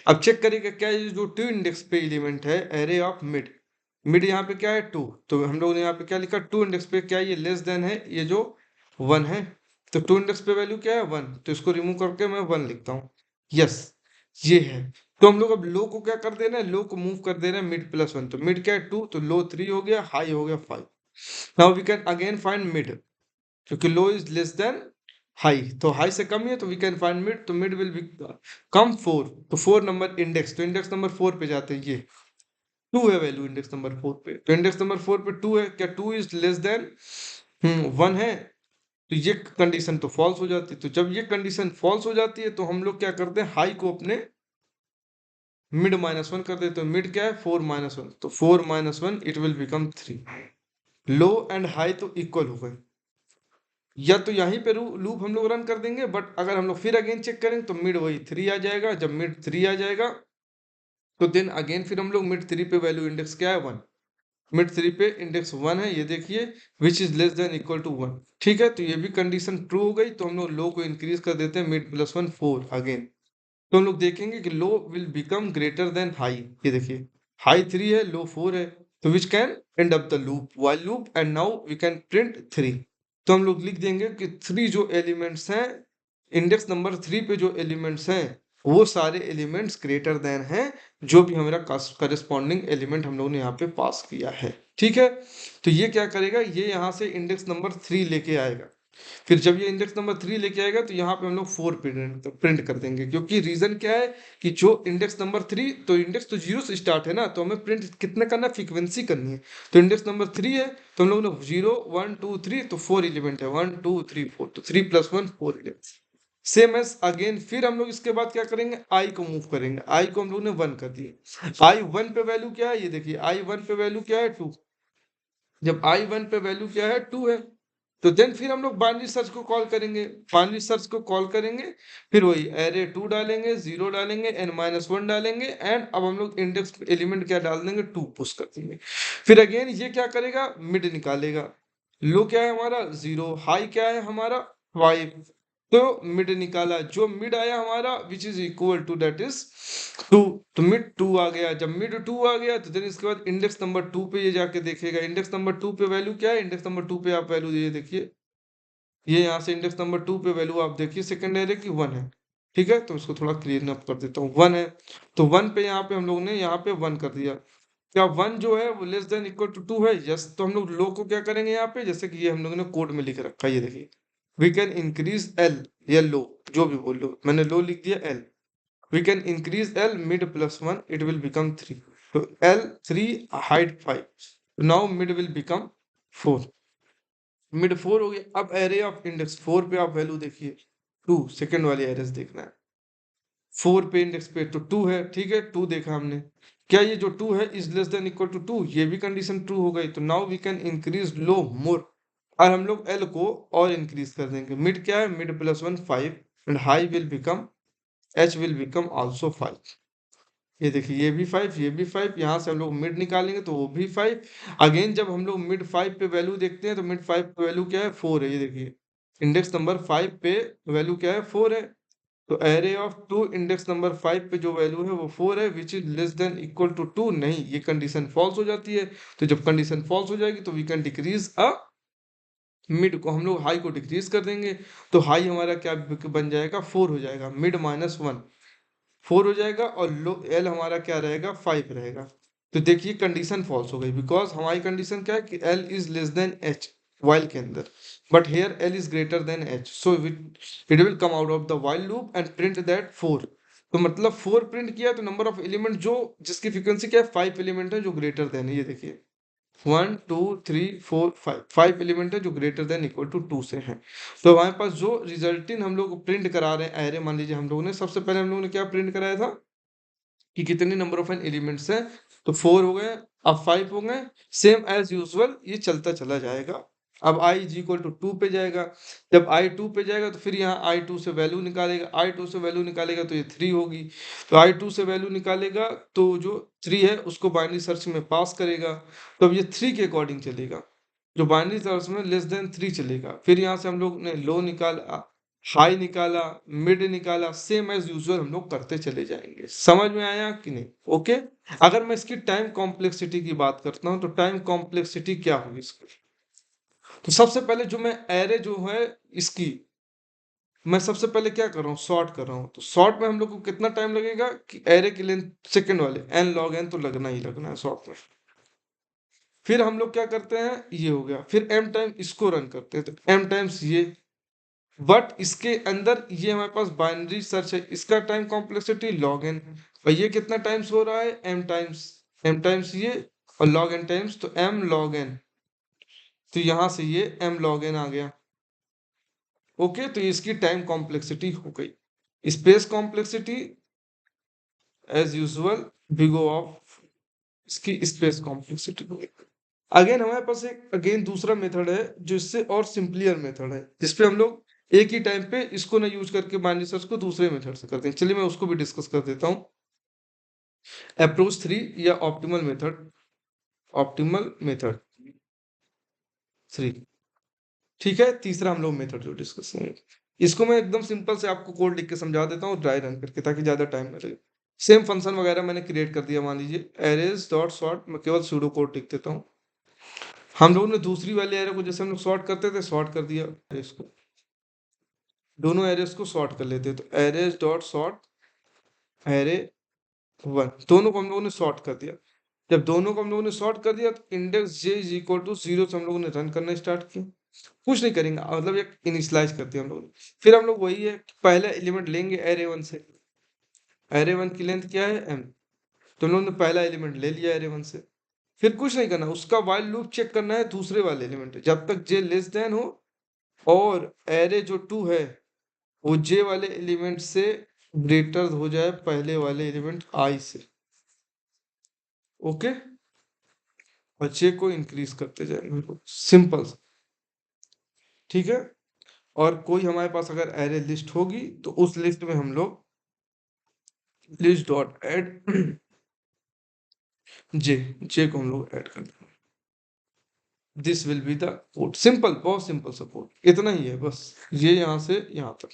अब चेक करिएगा क्या, ये जो 2 इंडेक्स पे एलिमेंट है, एरे ऑफ मिड, मिड यहाँ पे क्या है, 2। तो हम लोग ने यहाँ पे क्या लिखा, 2 इंडेक्स पे क्या, ये लेस देन है, ये जो 1 है। तो 2 इंडेक्स पे वैल्यू क्या है, 1। तो इसको रिमूव करके मैं 1 लिखता हूँ। यस, ये है। तो हम लोग अब लो को क्या कर देना है, लो को मूव कर देना है मिड प्लस 1। तो मिड क्या है, 2, तो लो 3 हो गया, हाई हो गया 5। Now we can again find mid, क्योंकि low is less than high, तो हाई से कम ही है, तो वी कैन फाइंड मिड। तो मिड विल बी कम 4। तो 4 नंबर इंडेक्स, तो इंडेक्स नंबर 4 पे जाते हैं। ये 2 है वैल्यू इंडेक्स नंबर 4 पे। तो इंडेक्स नंबर 4 पे 2 है, क्या 2 इज लेस देन 1 है। तो ये कंडीशन तो फॉल्स हो जाती है। तो जब ये कंडीशन फॉल्स हो जाती है तो हम लोग क्या करते हैं, हाई को अपने मिड माइनस 1 कर देते हैं। मिड क्या है, 4 माइनस 1, तो 4 minus 1 it will become 3। Low and high तो इक्वल हो गए। या तो यहीं पे लूप हम लोग रन कर देंगे, बट अगर हम लोग फिर अगेन चेक करें तो मिड वही 3 आ जाएगा। जब मिड 3 आ जाएगा तो देन अगेन फिर हम लोग मिड 3 पे वैल्यू इंडेक्स क्या है, 1। मिड 3 पे इंडेक्स 1 है, ये देखिए, which is less than equal to 1। ठीक है, तो ये भी कंडीशन ट्रू हो गई। तो हम लोग लो को इंक्रीज कर देते हैं, मिड प्लस 1 4 अगेन। तो हम लोग देखेंगे कि low will become greater than high. ये देखिए, हाई 3 है, लो 4 है, तो which can end up the loop, while loop, and now we can print 3। तो हम लोग लिख देंगे कि 3 जो एलिमेंट्स हैं, इंडेक्स नंबर 3 पे जो एलिमेंट्स हैं, वो सारे एलिमेंट्स ग्रेटर देन हैं जो भी हमारा करस्पॉन्डिंग एलिमेंट हम लोग ने यहाँ पे पास किया है। ठीक है, तो ये क्या करेगा, ये यहाँ से इंडेक्स नंबर 3 लेके आएगा। फिर जब ये इंडेक्स नंबर 3 लेके आएगा तो यहाँ पे हम लोग 4 प्रिंट कर देंगे। क्योंकि रीजन क्या है कि जो इंडेक्स नंबर 3, तो इंडेक्स तो 0 से स्टार्ट है ना, तो हमें प्रिंट कितने करना है, फ्रीक्वेंसी करनी है। तो इंडेक्स नंबर 3 है, तो हम लोग ने 0 1 2 3, तो 4 एलिमेंट है, 1 2 3 4, तो 3 plus 1 4 element. Same as again फिर हम लोग इसके बाद क्या करेंगे, आई को मूव करेंगे। आई को हम लोग ने 1 कर दिया। आई 1 पे वैल्यू क्या है, ये देखिए, आई 1 पे वैल्यू क्या है, 2। जब आई 1 पे वैल्यू क्या है, 2 है, तो देन फिर हम लोग बाइनरी सर्च को कॉल करेंगे। बाइनरी सर्च को कॉल करेंगे, फिर वही एरे 2 डालेंगे, 0 डालेंगे, n माइनस 1 डालेंगे, एंड अब हम लोग इंडेक्स एलिमेंट क्या डाल देंगे, 2 पुश कर देंगे। फिर अगेन ये क्या करेगा, मिड निकालेगा। लो क्या है हमारा, 0, हाई क्या है हमारा, 5। तो मिड निकाला, जो मिड आया हमारा which is equal to that is 2। तो मिड 2 आ गया। जब मिड 2 आ गया तो देन इसके बाद इंडेक्स नंबर 2 पे ये जाके देखेगा। इंडेक्स नंबर 2 पे वैल्यू क्या है, इंडेक्स नंबर 2 पे आप वैल्यू ये देखिए, ये यहाँ से इंडेक्स नंबर 2 पे वैल्यू आप देखिए, सेकंड एरे की 1 है। ठीक है, तो इसको थोड़ा क्लियर अप कर देता हूँ, 1 है। तो 1 पे यहाँ पे हम लोग ने यहाँ पे 1 कर दिया। क्या 1 जो है वो लेस देन इक्वल टू 2 है, यस। तो हम लोग लो को क्या करेंगे यहाँ पे, जैसे कि ये हम लोगों ने कोड में लिख रखा है, ये देखिए, वी कैन इंक्रीज एल या लो, जो भी बोल लो, मैंने लो लिख दिया L. We can increase L mid plus 1 it will become 3, तो L 3 height 5, now mid will become 4, mid 4 हो गया। अब एरे ऑफ इंडेक्स 4 पे आप वैल्यू देखिए 2, सेकंड वाली एरेस देखना है। 4 पे इंडेक्स पे तो 2 है, ठीक है 2 देखा हमने। क्या ये जो 2 है is less than equal to 2, ये भी कंडीशन ट्रू हो गई, तो now we can increase low more, और हम लोग एल को और इंक्रीज कर देंगे। मिड क्या है, mid plus 1 5, and high will become, H will become also 5। ये देखिए ये भी 5, ये भी 5, यहाँ से हम लोग मिड निकालेंगे तो वो भी 5। अगेन जब हम लोग मिड 5 पे वैल्यू देखते हैं तो मिड 5 पे वैल्यू क्या है, 4 है। ये देखिए इंडेक्स नंबर 5 पे वैल्यू क्या है, 4 है। तो एरे ऑफ 2 इंडेक्स नंबर 5 पे जो वैल्यू है वो 4 है, which is less than equal to 2, नहीं ये कंडीशन फॉल्स हो जाती है। तो जब कंडीशन फॉल्स हो जाएगी तो we can decrease a mid को, हम लोग हाई को डिक्रीज कर देंगे। तो हाई हमारा क्या बन जाएगा, 4 हो जाएगा, मिड -1 4 हो जाएगा, और लो एल हमारा क्या रहेगा, 5 रहेगा। तो देखिए कंडीशन फॉल्स हो गई, बिकॉज हमारी कंडीशन क्या है कि L is less then H while के अंदर, but here L is greater than H, so it will come out of the while loop and print that 4। तो मतलब 4 प्रिंट किया तो नंबर ऑफ एलिमेंट जो जिसकी फ्रीक्वेंसी क्या है, 5 एलिमेंट है जो ग्रेटर देन है। ये देखिए 1 2 3 4 5, 5 एलिमेंट है जो ग्रेटर देन इक्वल टू 2 से हैं। तो हमारे पास जो रिजल्टिंग हम लोग प्रिंट करा रहे हैं एरे, मान लीजिए हम लोगों ने सबसे पहले हम लोगों ने क्या प्रिंट कराया था कि कितने नंबर ऑफ एन एलिमेंट्स हैं, तो 4 हो गए, अब 5 हो गए, सेम एज यूजुअल ये चलता चला जाएगा। अब i इज इक्वल टू 2 पे जाएगा, जब i 2 पे जाएगा तो फिर यहाँ i2 से वैल्यू निकालेगा, i2 से वैल्यू निकालेगा तो ये 3 होगी, तो i2 से वैल्यू निकालेगा तो जो 3 है उसको बाइनरी सर्च में पास करेगा, तो अब ये 3 के अकॉर्डिंग चलेगा, जो बाइनरी सर्च में लेस देन 3 चलेगा। फिर यहाँ से हम लोग ने लो निकाला, हाई निकाला, मिड निकाला, सेम एज यूजुअल हम लोग करते चले जाएंगे। समझ में आया कि नहीं? ओके। अगर मैं इसकी टाइम कॉम्प्लेक्सिटी की बात करता हूँ तो टाइम कॉम्प्लेक्सिटी क्या होगी इसकी, तो सबसे पहले जो मैं एरे जो है इसकी, मैं सबसे पहले क्या कर रहा हूँ, सॉर्ट कर रहा हूँ। तो सॉर्ट में हम लोग को कितना टाइम लगेगा कि एरे की लेंथ सेकंड वाले n log n तो लगना ही लगना है सॉर्ट में। फिर हम लोग क्या करते हैं, ये हो गया, फिर m टाइम इसको रन करते हैं, तो m टाइम्स ये, बट इसके अंदर ये हमारे पास बाइनरी सर्च है, इसका टाइम कॉम्प्लेक्सिटी log n, और ये कितना टाइम्स हो रहा है, m टाइम्स ये, और log n टाइम्स, तो m log n, तो यहां से ये m log n आ गया। ओके, तो इसकी टाइम कॉम्प्लेक्सिटी हो गई। Space complexity as usual big O of इसकी स्पेस कॉम्प्लेक्सिटी हो गई। अगेन हमारे पास एक अगेन दूसरा मेथड है जो इससे और सिंपलियर मेथड है, जिसपे हम लोग एक ही टाइम पे इसको ना यूज करके बाइनरी सर्च को दूसरे मेथड से करते हैं। चलिए मैं उसको भी डिस्कस कर देता हूँ। अप्रोच 3 या ऑप्टिमल मेथड, ऑप्टिमल मेथड 3, ठीक है। तीसरा हम लोग मेथड जो डिस्कस करेंगे, इसको मैं एकदम सिंपल से आपको कोड लिख के समझा देता हूँ ड्राई रन करके, ताकि ज्यादा टाइम ना लगे। सेम फंक्शन वगैरह मैंने क्रिएट कर दिया, मान लीजिए एरेज डॉट सॉर्ट, मैं केवल सूडो कोड लिख देता हूँ। हम लोगों ने दूसरी वाले एरे को जैसे हम लोग सॉर्ट करते थे, सॉर्ट कर दिया इसको, दोनों एरेस को सॉर्ट कर लेते हैं, तो एरेज डॉट सॉर्ट एरे 1, दोनों को हम लोगों ने सॉर्ट कर दिया। जब दोनों को हम लोगों ने सॉर्ट कर दिया तो index j is equal to 0 से हम लोगों ने रन करना स्टार्ट किया। कुछ नहीं करेंगे, मतलब एक इनिशियलाइज कर दिया हम लोगों ने। फिर हम लोग वही है कि पहला एलिमेंट लेंगे एरे 1 से, एरे 1 की लेंथ क्या है m, तो हम लोगों ने पहला एलिमेंट ले लिया एरे 1 से। फिर कुछ नहीं करना, उसका वाइल लूप चेक करना है दूसरे वाले एलिमेंट जब तक j लेस देन हो, और एरे जो 2 है वो j वाले एलिमेंट से ग्रेटर हो जाए पहले वाले एलिमेंट i से। ओके, और j को इंक्रीज करते जाएंगे, सिंपल, ठीक है। और कोई हमारे पास अगर एरे लिस्ट होगी तो उस लिस्ट में हम लोग लिस्ट डॉट एड जे को हम लोग ऐड कर देंगे। This will be the code, simple, बहुत सिंपल सा कोड, इतना ही है बस, ये यहाँ से यहाँ तक।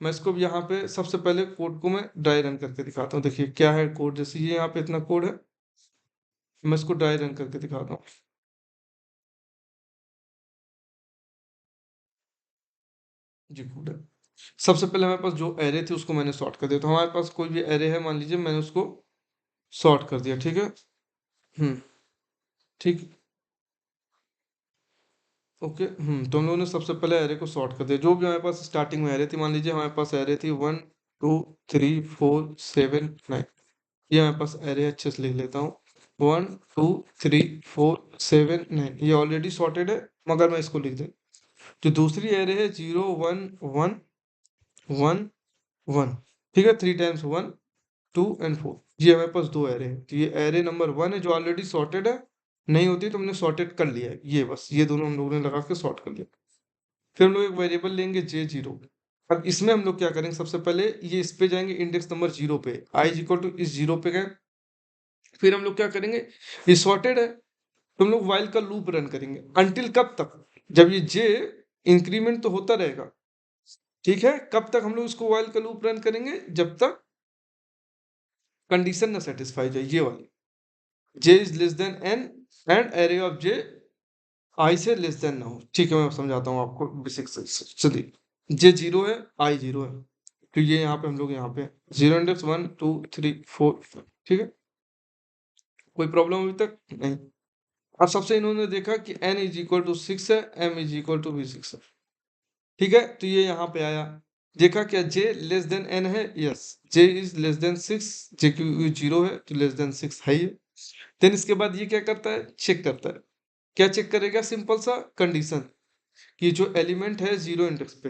मैं इसको भी यहाँ पे सबसे पहले कोड को मैं ड्राई रन करके दिखाता हूँ। देखिए क्या है कोड, जैसे ये यहाँ पे इतना कोड है, मैं इसको ड्राई रन करके दिखाता हूँ। जी कोड है। सबसे पहले हमारे पास जो एरे थे उसको मैंने सॉर्ट कर दिया, तो हमारे पास कोई भी एरे है, मान लीजिए मैंने उसको सॉर्ट कर दिया, ठीक है। ठीक, ओके तो हम लोगों ने सबसे पहले एरे को सॉर्ट कर दिया। जो भी हमारे पास स्टार्टिंग में एरे थी, मान लीजिए हमारे पास एरे थी 1 2 3 4 7 9। ये हमारे पास एरे अच्छे से लिख लेता हूँ। 1 2 3 4 7 9 ये ऑलरेडी सॉर्टेड है, मगर मैं इसको लिख दूँ। जो दूसरी एरे है 0 1 1 1 1, ठीक है, 3 टाइम्स 1 2 एंड 4। ये हमारे पास दो एरे हैं। तो ये एरे नंबर 1 है जो ऑलरेडी सॉर्टेड है, नहीं होती तो हमने सॉर्टेड कर लिया है। ये बस ये दोनों हम लोगों ने लगा के सॉर्ट कर लिया। फिर हम लोग एक वेरिएबल लेंगे J0। अब इसमें हम लोग क्या करेंगे, सबसे पहले ये इस पे जाएंगे इंडेक्स नंबर 0 पे, i इज इक्वल टू इस 0 पे गए। फिर हम लोग क्या करेंगे, ये सॉर्टेड है तो हम लोग वाइल का लूप रन करेंगे। अंटिल कब तक, जब ये J इंक्रीमेंट तो होता रहेगा, ठीक है। कब तक हम लोग इसको वाइल का लूप रन करेंगे, जब तक कंडीशन ना सेटिस्फाई जाए, ये वाली J is less then n and array of J i से लेस देन ना हो। ठीक है, मैं समझाता हूँ आपको बेसिक से। चलिए, J 0 है, i 0 है, तो ये यहाँ पे हम लोग यहाँ पे 0 इंडेक्स 1 2 3 4 5, ठीक है। कोई प्रॉब्लम अभी तक नहीं। अब सबसे इन्होंने देखा कि n इज इक्वल टू 6 है, m इज इक्वल टू भी 6 है, ठीक है। तो ये यहाँ पे आया, देखा क्या J लेस देन n है, yes, J is less than 6, J की 0 है तो लेस देन 6 है ही। देन इसके बाद ये क्या करता है, चेक करता है। क्या चेक करेगा, सिंपल सा कंडीशन, कि जो एलिमेंट है 0 इंडेक्स पे,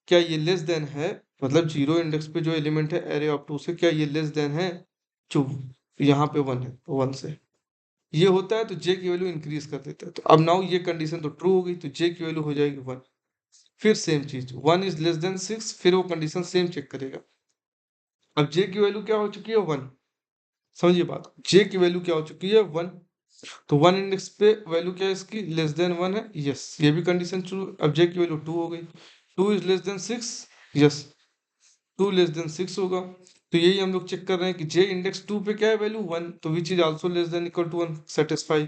क्या ये लेस देन है, मतलब 0 इंडेक्स पे जो एलिमेंट है एरे ऑफ 2 से, क्या ये लेस देन है, जो यहाँ पे 1 है तो 1 से ये होता है तो J की वैल्यू इंक्रीज कर देता है। तो अब नाउ ये कंडीशन तो ट्रू हो गई, तो J की वैल्यू हो जाएगी 1। फिर सेम चीज 1 इज लेस देन 6, फिर वो कंडीशन सेम चेक करेगा। अब J की वैल्यू क्या हो चुकी है, 1। समझिए बात, J की वैल्यू क्या हो चुकी है, 1। तो 1 इंडेक्स पे वैल्यू क्या है इसकी, लेस देन 1 है, यस, ये भी कंडीशन ट्रू। अब J की वैल्यू 2 हो गई, 2 is less than 6, yes, 2 less than 6 होगा। तो यही हम लोग चेक कर रहे हैं कि J इंडेक्स 2 पे क्या है वैल्यू, 1, तो which is also less than equal to 1, satisfy.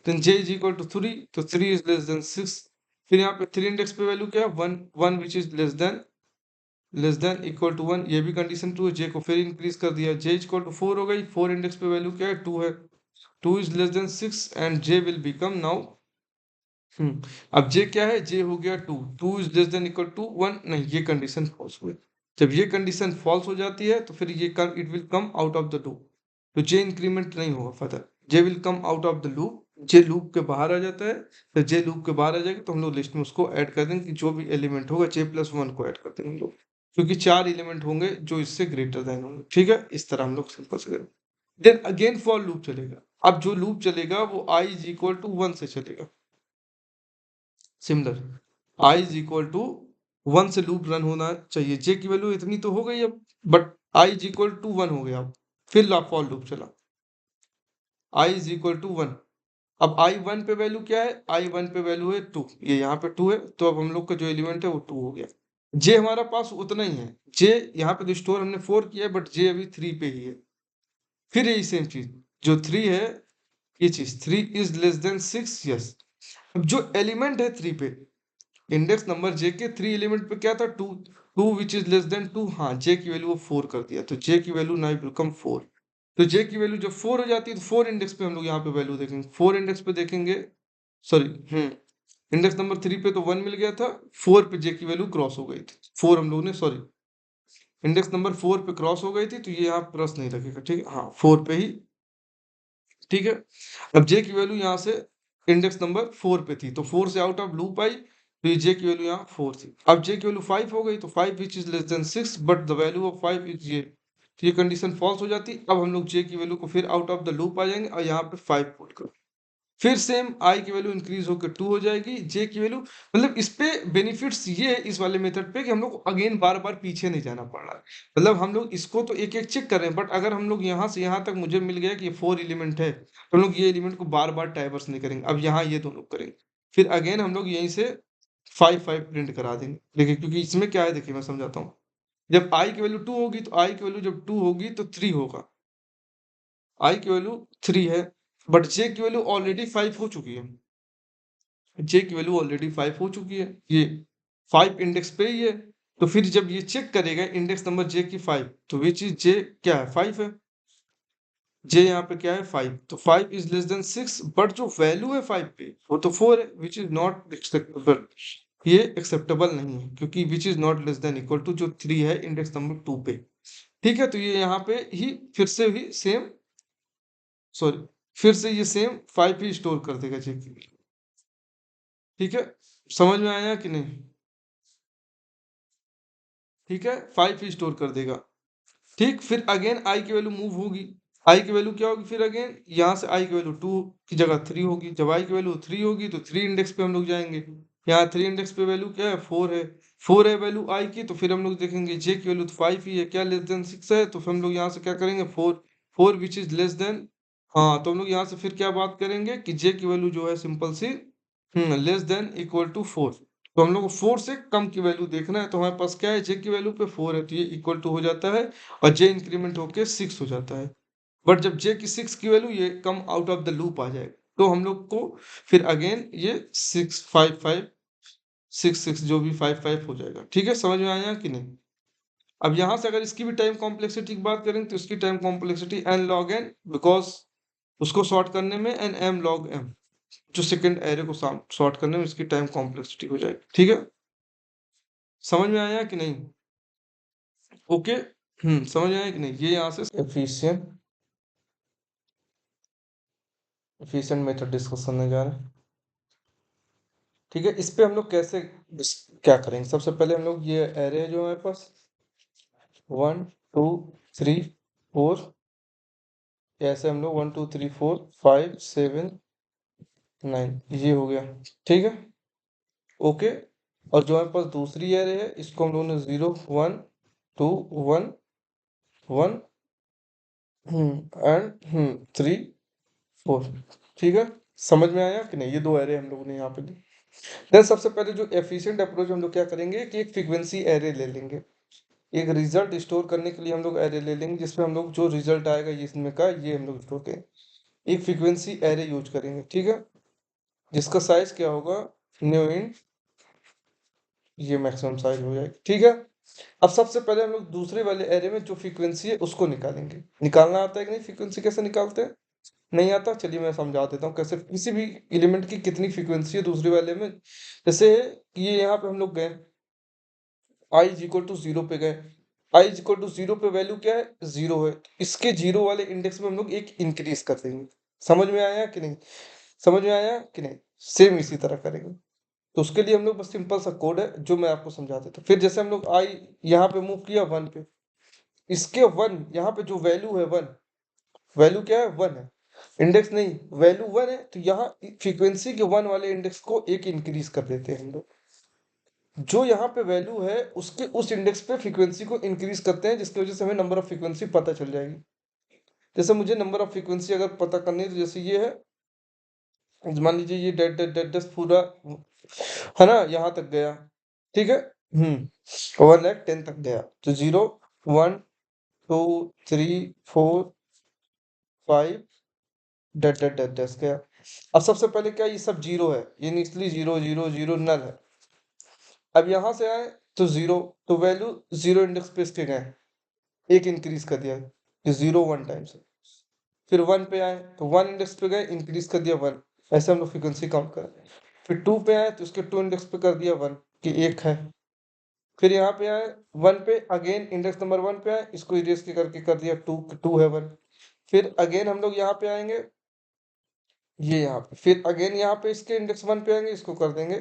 Then J is equal to 3, तो 3 इज लेस देन 6। फिर यहाँ पे 3 इंडेक्स पे वैल्यू क्या है, 1, 1 which is less than equal to 1, ये भी कंडीशन ट्रू है। J को फिर इंक्रीज कर दिया, J इक्वल टू 4 हो गई, 4 इंडेक्स पे वैल्यू क्या है, 2 है, 2 is less than 6 and J will become now अब J क्या है, J हो गया 2, 2 is less than equal to 1, नहीं, ये कंडीशन फॉल्स हुई। जब ये कंडीशन फॉल्स हो जाती है तो फिर ये it will come out of the loop, तो J इंक्रीमेंट नहीं होगा further, J will come out of the loop. J loop के बाहर आ जाता है, तो J लूप के बाहर आ जाएगा तो हम लोग लिस्ट में उसको ऐड कर देंगे कि जो भी एलिमेंट होगा J प्लस 1 को ऐड कर देंगे हम लोग, क्योंकि 4 एलिमेंट होंगे जो इससे ग्रेटर देन होंगे, ठीक है। इस तरह हम लोग सिंपल से करेंगे। देन अगेन फॉर लूप चलेगा। अब जो लूप चलेगा वो i इज इक्वल टू 1 से चलेगा। Similar, i is equal to 1 से लूप रन होना चाहिए। J की वैल्यू इतनी तो हो गई अब, but i is equal to 1 हो गया। अब फिर फॉर लूप चला, i इज इक्वल टू 1। अब i 1 पे वैल्यू क्या है, i 1 पे वैल्यू है 2, ये यहाँ पे 2 है, तो अब हम लोग का जो एलिमेंट है वो 2 हो गया। J हमारा पास उतना ही है, J यहाँ पे तो स्टोर हमने 4 किया है, बट J अभी 3 पे ही है। फिर यही सेम चीज, जो 3 है, ये चीज 3 इज लेस देन 6, यस। अब जो एलिमेंट है 3 पे, इंडेक्स नंबर J के 3 एलिमेंट पे क्या था, 2, 2 विच इज लेस देन 2, हाँ, J की वैल्यू वो 4 कर दिया, तो J की वैल्यू नाउ बिकम 4। तो J की वैल्यू जब 4 हो जाती है तो 4 इंडेक्स पे हम लोग यहाँ पे वैल्यू देखेंगे, 4 इंडेक्स पे देखेंगे, सॉरी, इंडेक्स नंबर 3 पे तो 1 मिल गया था, 4 पे J की वैल्यू क्रॉस हो गई थी, 4 हम लोग ने, सॉरी, इंडेक्स नंबर 4 पे क्रॉस हो गई थी, तो ये यहाँ प्लस नहीं लगेगा, ठीक है, हाँ, 4 पे ही, ठीक है। अब J की वैल्यू यहाँ से इंडेक्स नंबर 4 पे थी, तो 4 से आउट ऑफ लूप आई, तो ये J की वैल्यू यहाँ 4 थी। अब J की वैल्यू 5 हो गई, तो 5 विच is less than 6, but the value of 5 is ये, तो ये कंडीशन फॉल्स हो जाती। अब हम लोग J की वैल्यू को फिर आउट ऑफ द लूप आ जाएंगे और यहाँ पे 5 पुट करो, फिर सेम i की वैल्यू इंक्रीज होकर 2 हो जाएगी। J की वैल्यू, मतलब इस पे बेनिफिट्स ये है इस वाले मेथड पे कि हम लोग अगेन बार बार पीछे नहीं जाना पड़ रहा है, मतलब हम लोग इसको तो एक एक चेक कर रहे हैं, बट अगर हम लोग यहाँ से यहाँ तक मुझे मिल गया कि ये 4 एलिमेंट है, तो हम लोग ये एलिमेंट को बार बार टाइवर्स नहीं करेंगे। अब यहाँ ये दोनों करेंगे, फिर अगेन हम लोग यहीं से 5 5 प्रिंट करा देंगे। देखिए, क्योंकि इसमें क्या है, देखिए मैं समझाता हूँ। जब i की वैल्यू 2 होगी, तो i की वैल्यू जब 2 होगी तो 3 होगा, i की वैल्यू 3 है, बट J की वैल्यू ऑलरेडी 5 हो चुकी है, J की वैल्यू ऑलरेडी 5 हो चुकी है, ये 5 इंडेक्स पे ही है। तो फिर जब ये चेक करेगा इंडेक्स नंबर J की 5, तो विच इज J क्या है, 5 है, जे यहाँ पे क्या है 5, तो 5 इज लेस देन 6, बट जो वैल्यू है 5 पे वो तो 4 है, विच इज नॉट एक्सेप्टेबल, ये एक्सेप्टेबल नहीं है, क्योंकि which is not less than equal to जो 3 है इंडेक्स नंबर 2 पे। ठीक है, तो ये यहाँ पे ही फिर से भी सेम, सॉरी, फिर से ये सेम 5 ही स्टोर कर देगा जे की। ठीक है, समझ में आया कि नहीं? ठीक है, 5 ही स्टोर कर देगा। ठीक, फिर अगेन आई की वैल्यू मूव होगी, आई की वैल्यू क्या होगी, फिर अगेन यहाँ से आई की वैल्यू 2 की जगह 3 होगी, जब आई की वैल्यू 3 होगी तो 3 इंडेक्स पे हम लोग जाएंगे, यहाँ 3 इंडेक्स पे वैल्यू क्या है 4 है, 4 है वैल्यू आई की, तो फिर हम लोग देखेंगे जे की वैल्यू तो 5 ही है, क्या लेस देन 6 है, तो फिर हम लोग यहाँ से क्या करेंगे 4, 4 विच इज लेस देन, हाँ, तो हम लोग यहाँ से फिर क्या बात करेंगे कि जे की वैल्यू जो है simple C less than equal to 4, तो हम लोग को 4 से कम की वैल्यू देखना है, तो हमारे पास क्या है जे की वैल्यू पे 4 है, तो ये इक्वल टू हो जाता है और जे इंक्रीमेंट होके 6 हो जाता है, बट जब जे की 6 की वैल्यू ये come out of the loop आ जाएगा, तो हम लोग को फिर अगेन ये 6 5 5 6 6 जो भी 5 5 हो जाएगा। ठीक है, समझ में आया कि नहीं? अब यहाँ से अगर इसकी भी टाइम कॉम्प्लेक्सिटी की बात करें तो इसकी time complexity n log n, because उसको सॉर्ट करने में एन m log m, जो सेकंड एरे को सॉर्ट करने में इसकी टाइम कॉम्प्लेक्सिटी हो जाएगी। ठीक है, समझ में आया कि नहीं? ओके, समझ में आया कि नहीं? ये यहाँ से एफिशिएंट मेथड डिस्कस करने जा रहे हैं। ठीक है, इस पे हम लोग कैसे क्या करेंगे, सबसे पहले हम लोग ये एरे है जो हमारे पास 1 2 3 4, ऐसे हम लोग 1 2 3 4 5 7 9 ये हो गया। ठीक है, ओके, और जो हमारे पास दूसरी एरे है इसको हम लोगों ने 0 1 2 1 1 एंड 3 4। ठीक है, समझ में आया कि नहीं? ये दो एरे हम लोगों ने यहाँ पे ली। देन सबसे पहले जो एफिशिएंट अप्रोच हम लोग क्या करेंगे कि एक फ्रीक्वेंसी एरे ले लेंगे, एक रिजल्ट स्टोर करने के लिए हम लोग एरे ले लेंगे, जिसमें हम लोग जो रिजल्ट आएगा इसमें का ये हम लोग स्टोर करेंगे, एक फ्रीक्वेंसी एरे यूज करेंगे। ठीक है, जिसका साइज क्या होगा न्यू इन, ये मैक्सिमम साइज हो जाएगी। ठीक है, अब सबसे पहले हम लोग दूसरे वाले एरे में जो फ्रीक्वेंसी है उसको निकालेंगे। निकालना आता है कि नहीं, फ्रीक्वेंसी कैसे निकालते हैं? नहीं आता? चलिए मैं समझा देता हूँ कैसे किसी भी एलिमेंट की कितनी फ्रीक्वेंसी है दूसरे वाले में। जैसे ये यहाँ पे हम लोग गए आई इज इक्वल टू 0 पे गए, आई इज इक्वल टू 0 पे वैल्यू क्या है 0 है, तो इसके 0 वाले इंडेक्स में हम लोग एक इंक्रीज कर देंगे। समझ में आया कि नहीं? समझ में आया कि नहीं? सेम इसी तरह करेंगे, तो उसके लिए हम लोग बस सिंपल सा कोड है जो मैं आपको समझा देता हूँ। फिर जैसे हम लोग आई यहाँ पे मूव किया 1 पे, इसके 1 यहाँ पे जो वैल्यू है 1, वैल्यू क्या है 1 है, इंडेक्स नहीं, वैल्यू 1 है, तो यहाँ फ्रीक्वेंसी के 1 वाले इंडेक्स को एक इंक्रीज कर देते हैं हम लोग, जो यहाँ पे वैल्यू है उसके उस इंडेक्स पे फ्रीक्वेंसी को इंक्रीज करते हैं, जिसकी वजह से हमें नंबर ऑफ फ्रीक्वेंसी पता चल जाएगी। जैसे मुझे नंबर ऑफ फ्रीक्वेंसी अगर पता करनी है तो जैसे ये है, मान लीजिए ये डेड डेड डेड डेड पूरा है ना, यहाँ तक गया। ठीक है, 1,10,000 तक गया, तो 0 1 2 3 4 5 डेड डेड डेड डेड गया। अब सबसे पहले क्या ये सब जीरो है, ये निचली 0 0 0 नल है। अब यहाँ से आए तो 0, तो वैल्यू 0 इंडेक्स पे इसके गए, एक इंक्रीज कर दिया, 0 1 टाइम्स। फिर 1 पे आए तो 1 इंडेक्स पे गए, इंक्रीज कर दिया 1, ऐसे हम लोग फ्रीक्वेंसी काउंट करें। फिर 2 पे आए तो उसके 2 इंडेक्स पे कर दिया 1 कि 1 है। फिर यहाँ पे आए 1 पे, अगेन इंडेक्स नंबर 1 पे आए, इसको इरेज के करके कर दिया 2 2 है 1। फिर अगेन हम लोग यहाँ पे आएंगे, ये यहाँ पे, फिर अगेन यहाँ पे इसके इंडेक्स 1 पे आएंगे, इसको कर देंगे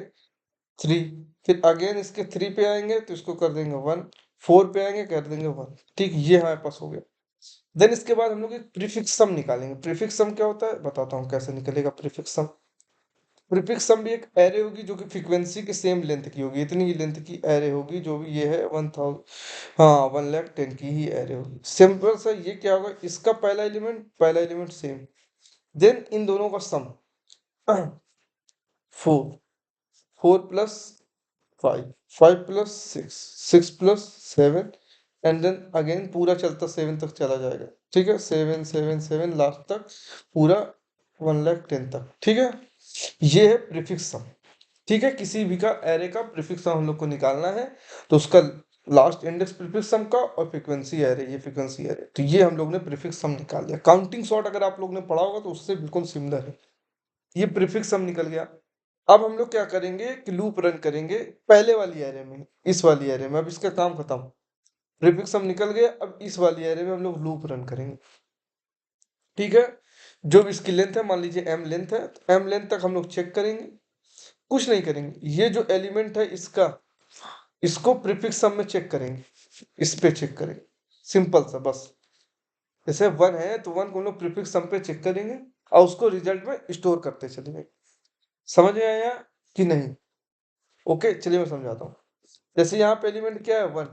3। फिर अगेन इसके 3 पे आएंगे तो इसको कर देंगे 1, 4 पे आएंगे कर देंगे 1। ठीक, ये हमारे पास हो गया। देन इसके बाद हम लोग एक प्रीफिक्स सम निकालेंगे। प्रीफिक्स सम क्या होता है बताता हूँ कैसे निकलेगा प्रीफिक्स सम। प्रीफिक्स सम भी एक एरे होगी जो कि फ्रीक्वेंसी के सेम लेंथ की होगी, इतनी ही लेंथ की एरे होगी, जो भी ये है 1000, हाँ 1,10,000 की ही एरे होगी। सिंपल सा ये क्या होगा, इसका पहला एलिमेंट सेम, देन इन दोनों का sum 4, 4 plus 5, 5 plus 6, 6 plus 7, and then again पूरा चलता 7 तक चला जाएगा। ठीक है, 7 7 7 लास्ट तक पूरा 1,10,000 तक। ठीक है, ये है प्रीफिक्स सम। ठीक है, किसी भी का एरे का प्रीफिक्स सम हम लोग को निकालना है, तो उसका लास्ट इंडेक्स प्रीफिक्स सम का और फ्रीक्वेंसी एरे, ये फ्रीक्वेंसी एरे। तो ये हम लोग ने प्रीफिक्स सम निकाल दिया। काउंटिंग सॉर्ट अगर आप लोग ने पढ़ा होगा तो उससे बिल्कुल सिमिलर है। ये प्रीफिक्स सम निकल गया। अब हम लोग क्या करेंगे कि लूप रन करेंगे पहले वाली एरे में, इस वाली एरे में। अब इसका काम खत्म, प्रीफिक्स सम निकल गया। अब इस वाली एरे में हम लोग लूप रन करेंगे, ठीक है। जो भी इसकी लेंथ है, मान लीजिए m लेंथ है, तो m लेंथ तक हम लोग चेक करेंगे, कुछ नहीं करेंगे। ये जो एलिमेंट है इसका, इसको प्रीफिक्स सम में चेक करेंगे, इस पे चेक करेंगे, सिंपल सा बस। जैसे 1 है तो 1 को हम लोग प्रीफिक्स सम पे चेक करेंगे और उसको रिजल्ट में स्टोर करते चलेंगे। समझ में आया कि नहीं? ओके, चलिए मैं समझाता हूँ। जैसे यहाँ पे एलिमेंट क्या है 1,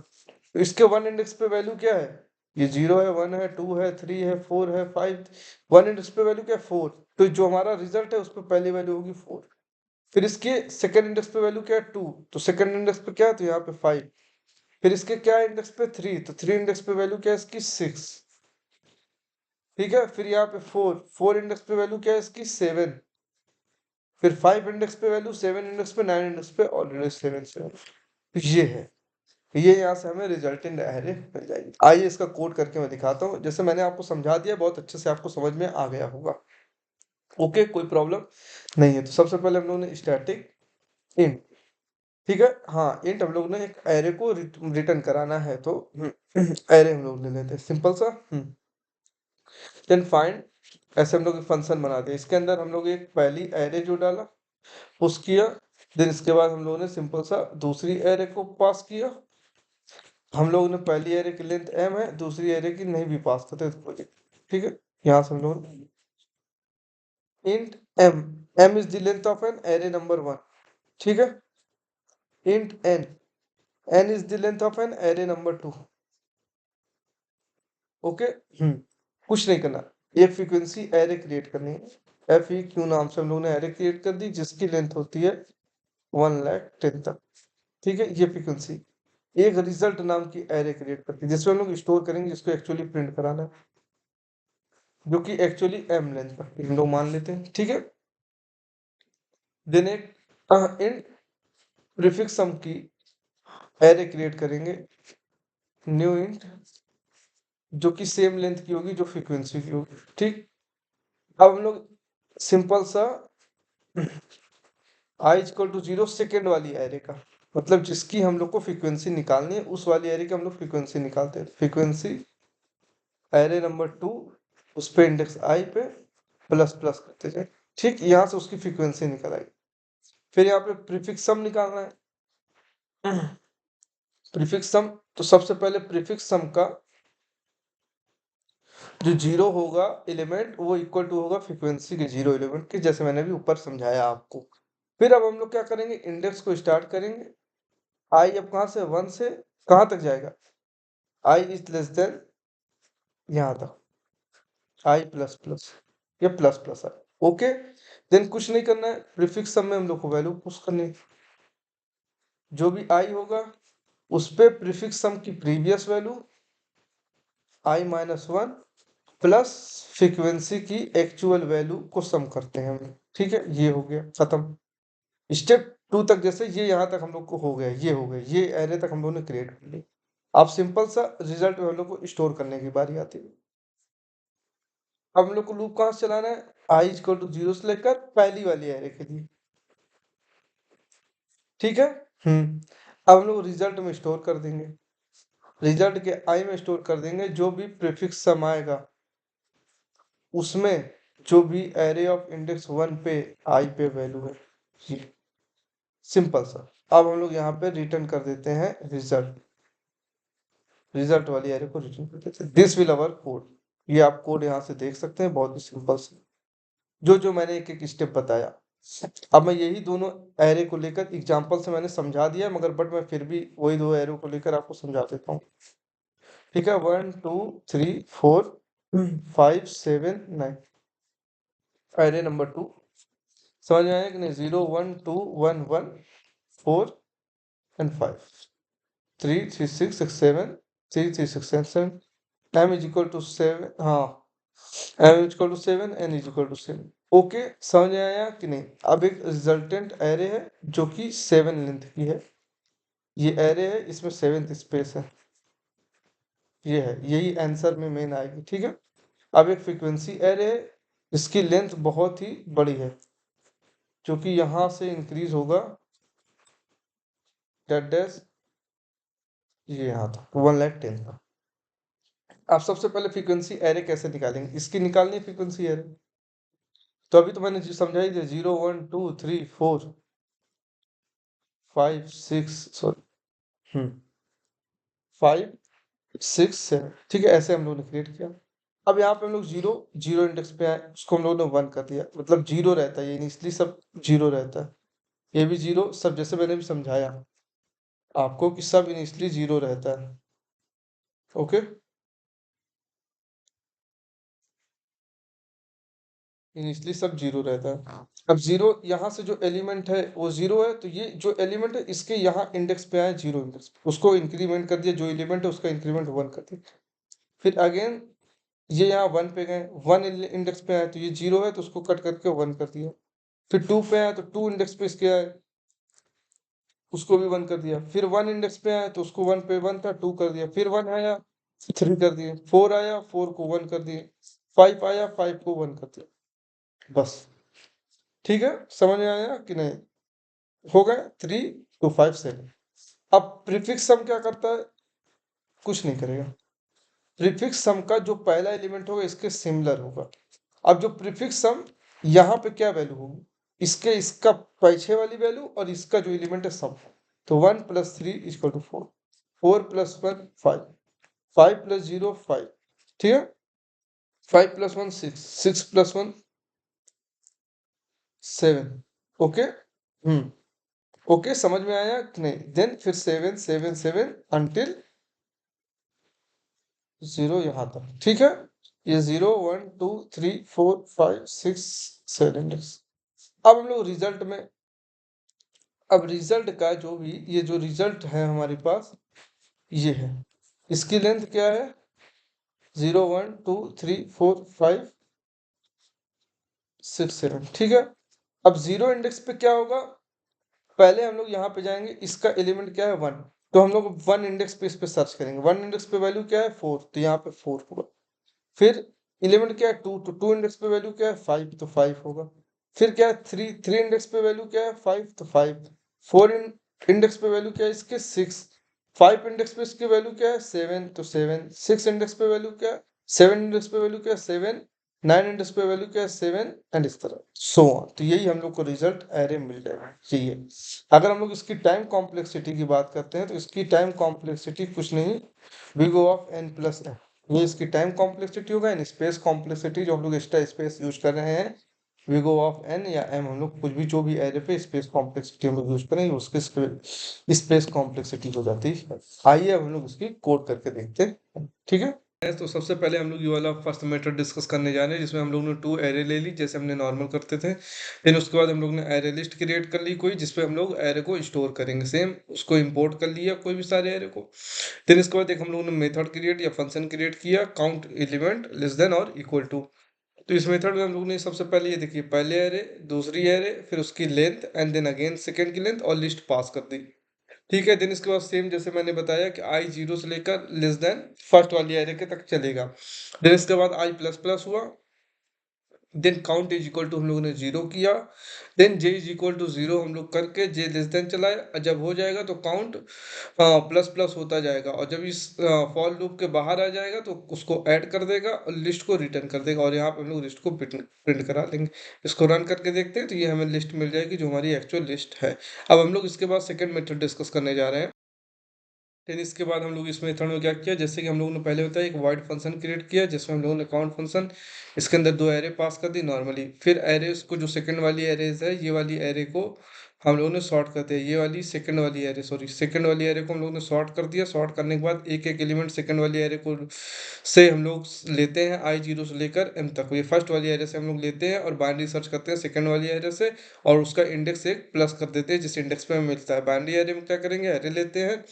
तो इसके 1 इंडेक्स पे वैल्यू क्या है? ये 0 है, 1 है, 2 है, 3 है, 4 है, 5। 1 इंडेक्स पे वैल्यू क्या है? 4। तो जो हमारा रिजल्ट है उस पर पहली वैल्यू होगी 4। फिर इसके सेकंड इंडेक्स पे वैल्यू क्या है? 2। तो सेकंड इंडेक्स पे क्या है? तो यहाँ पे 5। फिर इसके क्या इंडेक्स पे? 3। तो 3 इंडेक्स पे वैल्यू क्या है इसकी? 6। ठीक है। फिर यहाँ पे 4। 4 इंडेक्स पे वैल्यू क्या है इसकी? 7। फिर 5 इंडेक्स पे वैल्यू, 7 इंडेक्स पे, 9 इंडेक्स पे ऑलरेडी 7 7। तो ये है, ये यहाँ से हमें रिजल्टेंट एरे मिल जाएगी। आइए इसका कोड करके मैं दिखाता हूँ। जैसे मैंने आपको समझा दिया, बहुत अच्छे से आपको समझ में आ गया होगा। ओके, कोई प्रॉब्लम नहीं है। तो सबसे पहले हम लोग ने स्टैटिक इंट, ठीक है, हाँ, इंट हम लोग ने एक एरे को रिटर्न कराना है, तो एरे हम लोग ले लेते हैं सिंपल सा। देन फाइंड, ऐसे हम लोग एक फंक्शन बना दिया। इसके अंदर हम लोग एक पहली एरे जो डाला पुश किया। देन इसके बाद हम लोगों ने सिंपल सा दूसरी एरे को पास किया। हम लोग ने पहली एरे की लेंथ m है, दूसरी एरे की नहीं भी पास करते तो कोई, ठीक है। यहाँ से हम लोग int m is the length of an array number 1, ठीक है। Int n is the length of an array number 2। Okay, कुछ नहीं करना, एक फ्रीक्वेंसी एरे क्रिएट करनी है। FEQ नाम से हम लोग ने एरे क्रिएट कर दी, जिसकी लेंथ होती है 110 तक, ठीक है। ये फ्रीक्वेंसी एक रिजल्ट नाम की एरे क्रिएट करती है, जिसमें हम लोग स्टोर करेंगे, जिसको एक्चुअली प्रिंट कराना है, जो कि एक्चुअली m लेंथ का हम लोग मान लेते हैं, ठीक है। देन एक इंट प्रीफिक्स सम की एरे क्रिएट करेंगे, न्यू इंट, जो कि सेम लेंथ की होगी जो फ्रीक्वेंसी की होगी, ठीक। अब हम लोग सिंपल सा i इक्वल टू 0 सेकेंड वाली एरे का, मतलब जिसकी हम लोग को फ्रीक्वेंसी निकालनी है, उस वाली एरे की हम लोग फ्रीक्वेंसी निकालते हैं। फ्रीक्वेंसी एरे नंबर 2, उस पे इंडेक्स i पे प्लस प्लस करते जाए, ठीक। यहाँ से उसकी फ्रीक्वेंसी निकल आई। फिर यहाँ पे प्रीफिक्स सम निकालना है। प्रीफिक्स सम, तो सबसे पहले प्रीफिक्स सम का जो 0 होगा एलिमेंट, वो इक्वल टू होगा फ्रीक्वेंसी के 0 एलिमेंट के, जैसे मैंने भी ऊपर समझाया आपको। फिर अब हम लोग क्या करेंगे, इंडेक्स को स्टार्ट करेंगे। i अब कहाँ से? 1 से कहाँ तक जाएगा? i इज लेस देन यहाँ तक, i प्लस प्लस, ये प्लस प्लस है, ओके। देन कुछ नहीं करना है, प्रीफिक्स सम में हम लोग को वैल्यू पुश करनी है। जो भी i होगा उस पे प्रीफिक्स सम की previous value i minus 1 plus frequency की एक्चुअल वैल्यू को सम करते हैं हम, ठीक है। ये हो गया खत्म। स्टेप 2 तक, जैसे ये यहाँ तक हम लोग को हो गया, ये हो गया, ये एरे तक हम लोग ने क्रिएट कर ली। अब सिंपल सा रिजल्ट में हम लोग को स्टोर करने की बारी आती है। अब हम लोग को लूप कहाँ से चलाना है? i इक्वल टू 0 से लेकर पहली वाली एरे के लिए, ठीक है। अब हम लोग रिजल्ट में स्टोर कर देंगे, रिजल्ट के i में स्टोर कर देंगे। जो भी प्रीफिक्स सम आएगा उसमें जो भी एरे ऑफ इंडेक्स 1 पे i पे वैल्यू है, ये सिंपल सा। अब हम लोग यहाँ पे रिटर्न कर देते हैं रिजल्ट, रिजल्ट वाली एरे को रिटर्न कर देते हैं। दिस विल अवर कोड, ये आप कोड यहाँ से देख सकते हैं, बहुत ही सिंपल से, जो जो मैंने एक एक स्टेप बताया। अब मैं यही दोनों एरे को लेकर एग्जांपल से मैंने समझा दिया, मगर बट मैं फिर भी वही दो एरे को लेकर आपको समझा देता हूँ, ठीक है। 1 2 3 4 5 7 9, एरे नंबर 2 समझ में आया कि नहीं? 0 1 2 1 1 4 and 5, 3 3 6 6 7 3 3 6 7 m is equal to 7, हाँ, m is equal to 7, n is equal to 7। Okay, समझ में आया कि नहीं? अब एक रिजल्टेंट एरे है जो कि 7 लेंथ की है, ये एरे है, इसमें 7th स्पेस है, ये है, यही आंसर में मेन आएगी। ठीक है, अब एक फ्रीक्वेंसी एरे है, इसकी लेंथ बहुत ही बड़ी है, जो कि यहाँ से इंक्रीज होगा डैश ये यहाँ तक 110 का। आप सबसे पहले फ्रीक्वेंसी एरे कैसे निकालेंगे, इसकी निकालनी है फ्रीक्वेंसी एरे। तो अभी तो मैंने समझा ही दिया, 0 1 2 3 4 5 6 सॉरी 5 6 7, ठीक है, ऐसे हम लोग ने क्रिएट किया। अब यहाँ पे हम लोग जीरो जीरो इंडेक्स पे आए, उसको हम लोग ने 1 कर दिया, मतलब जीरो रहता है ये, इनिशियली सब जीरो रहता है, ये भी जीरो, सब जैसे मैंने भी समझाया आपको कि सब इनिशियली जीरो रहता है। ओके, इनिशियली सब जीरो रहता है। अब जीरो यहाँ से जो एलिमेंट है वो जीरो है, तो ये जो एलिमेंट है इसके यहाँ इंडेक्स पे आए, जीरो इंडेक्स पे, उसको इंक्रीमेंट कर दिया, जो एलिमेंट है उसका इंक्रीमेंट 1 कर दिया। फिर अगेन ये यहाँ 1 पे गए, 1 इंडेक्स पे आए, तो ये जीरो है तो उसको कट करके 1 कर दिया। फिर 2 पे आए तो 2 इंडेक्स पे इसके आए, उसको भी 1 कर दिया। फिर 1 इंडेक्स पे आए तो उसको 1 पे 1 था, 2 कर दिया। फिर 1 आया 3 कर दिए, 4 आया 4 को 1 कर दिए, 5 आया 5 को 1 कर दिया, बस। ठीक है, समझ में आया कि नहीं? हो गए 3 2 5 7। अब प्रीफिक्स सम क्या करता है? कुछ नहीं करेगा। प्रीफिक्स सम का जो पहला एलिमेंट होगा इसके सिमिलर होगा। अब जो प्रीफिक्स सम यहाँ पे क्या वैल्यू होगी, इसके इसका पीछे वाली वैल्यू और इसका जो एलिमेंट है सम, तो 1 + 3 = 4, 4 + 1 5, 5 + 0 5, ठीक है, 5 + 1 6, 6 + 1 7। ओके, ओके, समझ में आया कि नहीं? देन फिर 7 7 7 अंटिल 0 यहाँ तक, ठीक है। ये 0 1 2 3 4 5 6 7। अब हम लोग रिजल्ट में, अब रिजल्ट का जो भी ये जो रिजल्ट है हमारे पास ये है, इसकी लेंथ क्या है? 0 1 2 3 4 5 6 7, ठीक है। अब जीरो इंडेक्स पे क्या होगा? पहले हम लोग यहाँ पे जाएंगे, इसका एलिमेंट क्या है 1, तो हम लोग 1 इंडेक्स पे इस पे सर्च करेंगे। 1 इंडेक्स पे वैल्यू क्या है 4, तो यहाँ पे 4 होगा। फिर एलिमेंट क्या है 2, तो 2 इंडेक्स पे वैल्यू क्या है 5, तो 5 होगा। फिर क्या है 3, 3 इंडेक्स पे वैल्यू क्या है 5, तो 5। 4 इंडेक्स पे वैल्यू क्या है इसके 6, 5 इंडेक्स पे इसकी वैल्यू क्या है 7, तो 7। 6 इंडेक्स पे वैल्यू क्या है, 7 इंडेक्स पे वैल्यू क्या है 7, 9 इंडेक्स पे वैल्यू क्या है 7, एंड इस तरह सो ऑन। तो यही हम लोग को रिजल्ट एरे मिल जाएगा, चाहिए। अगर हम लोग इसकी टाइम कॉम्प्लेक्सिटी की बात करते हैं तो इसकी टाइम कॉम्प्लेक्सिटी कुछ नहीं, वीगो ऑफ n + n, ये इसकी टाइम कॉम्प्लेक्सिटी होगा। एंड स्पेस कॉम्प्लेक्सिटी जो हम लोग एक्स्ट्रा स्पेस यूज कर रहे हैं, वीगो ऑफ n या m, हम लोग कुछ भी जो भी एरे पे स्पेस कॉम्प्लेक्सिटी हम लोग यूज करेंगे उसके स्पेस कॉम्प्लेक्सिटी हो जाती है। आइए अब हम लोग इसकी कोड करके देखते हैं, ठीक है। तो सबसे पहले हम लोग ये वाला फर्स्ट मेथड डिस्कस करने जा रहे हैं, जिसमें हम लोग ने 2 एरे ले ली जैसे हमने नॉर्मल करते थे। फिर उसके बाद हम लोग ने एरे लिस्ट क्रिएट कर ली कोई, जिसपे हम लोग एरे को स्टोर करेंगे, सेम उसको इंपोर्ट कर लिया कोई भी सारे एरे को। फिर इसके बाद एक हम लोग ने मेथड क्रिएट या फंक्शन क्रिएट किया, काउंट एलिमेंट लेस देन और इक्वल टू। तो इस मेथड में हम लोग ने सबसे पहले ये देखिए, पहले एरे, दूसरी एरे, फिर उसकी length, and then again second की लेंथ और लिस्ट पास कर दी, ठीक है। देन इसके बाद सेम जैसे मैंने बताया कि आई 0 से लेकर लेस देन फर्स्ट वाली एरे के तक चलेगा। देन इसके बाद आई प्लस प्लस हुआ, then count is equal to हम लोगों ने 0 किया, then j is equal to 0 हम लोग करके जे लेस देन चलाए, और जब हो जाएगा तो काउंट प्लस प्लस होता जाएगा, और जब इस फॉर लूप के बाहर आ जाएगा तो उसको ऐड कर देगा और लिस्ट को रिटर्न कर देगा, और यहाँ पे हम लोग लिस्ट को प्रिंट करा लेंगे। इसको रन करके देखते हैं तो ये हमें लिस्ट मिल जाएगी जो हमारी एक्चुअल लिस्ट है। अब हम लोग इसके बाद सेकेंड मेथड डिस्कस करने जा रहे हैं। फिर इसके बाद हम लोग इस मेथड में क्या किया, जैसे कि हम लोगों ने पहले बताया, एक वाइड फंक्शन क्रिएट किया जिसमें हम लोगों ने काउंट फंक्शन, इसके अंदर 2 एरे पास कर दी नॉर्मली। फिर एरेज को, जो सेकंड वाली एरेज है, ये वाली एरे को हम लोगों ने सॉर्ट कर दिया, ये वाली सेकंड वाली एरे, सॉरी सेकंड वाली एरे को हम लोगों ने सॉर्ट कर दिया। सॉर्ट करने के बाद एक एक एलिमेंट सेकंड वाली एरे को से हम लोग लेते हैं, आई 0 से लेकर m तक, ये फर्स्ट वाली एरे से हम लोग लेते हैं और बाइनरी सर्च करते हैं सेकंड वाली एरे से, और उसका इंडेक्स एक प्लस कर देते हैं जिस इंडेक्स पे हमें मिलता है। बाइनरी एरे में क्या करेंगे, एरे लेते हैं,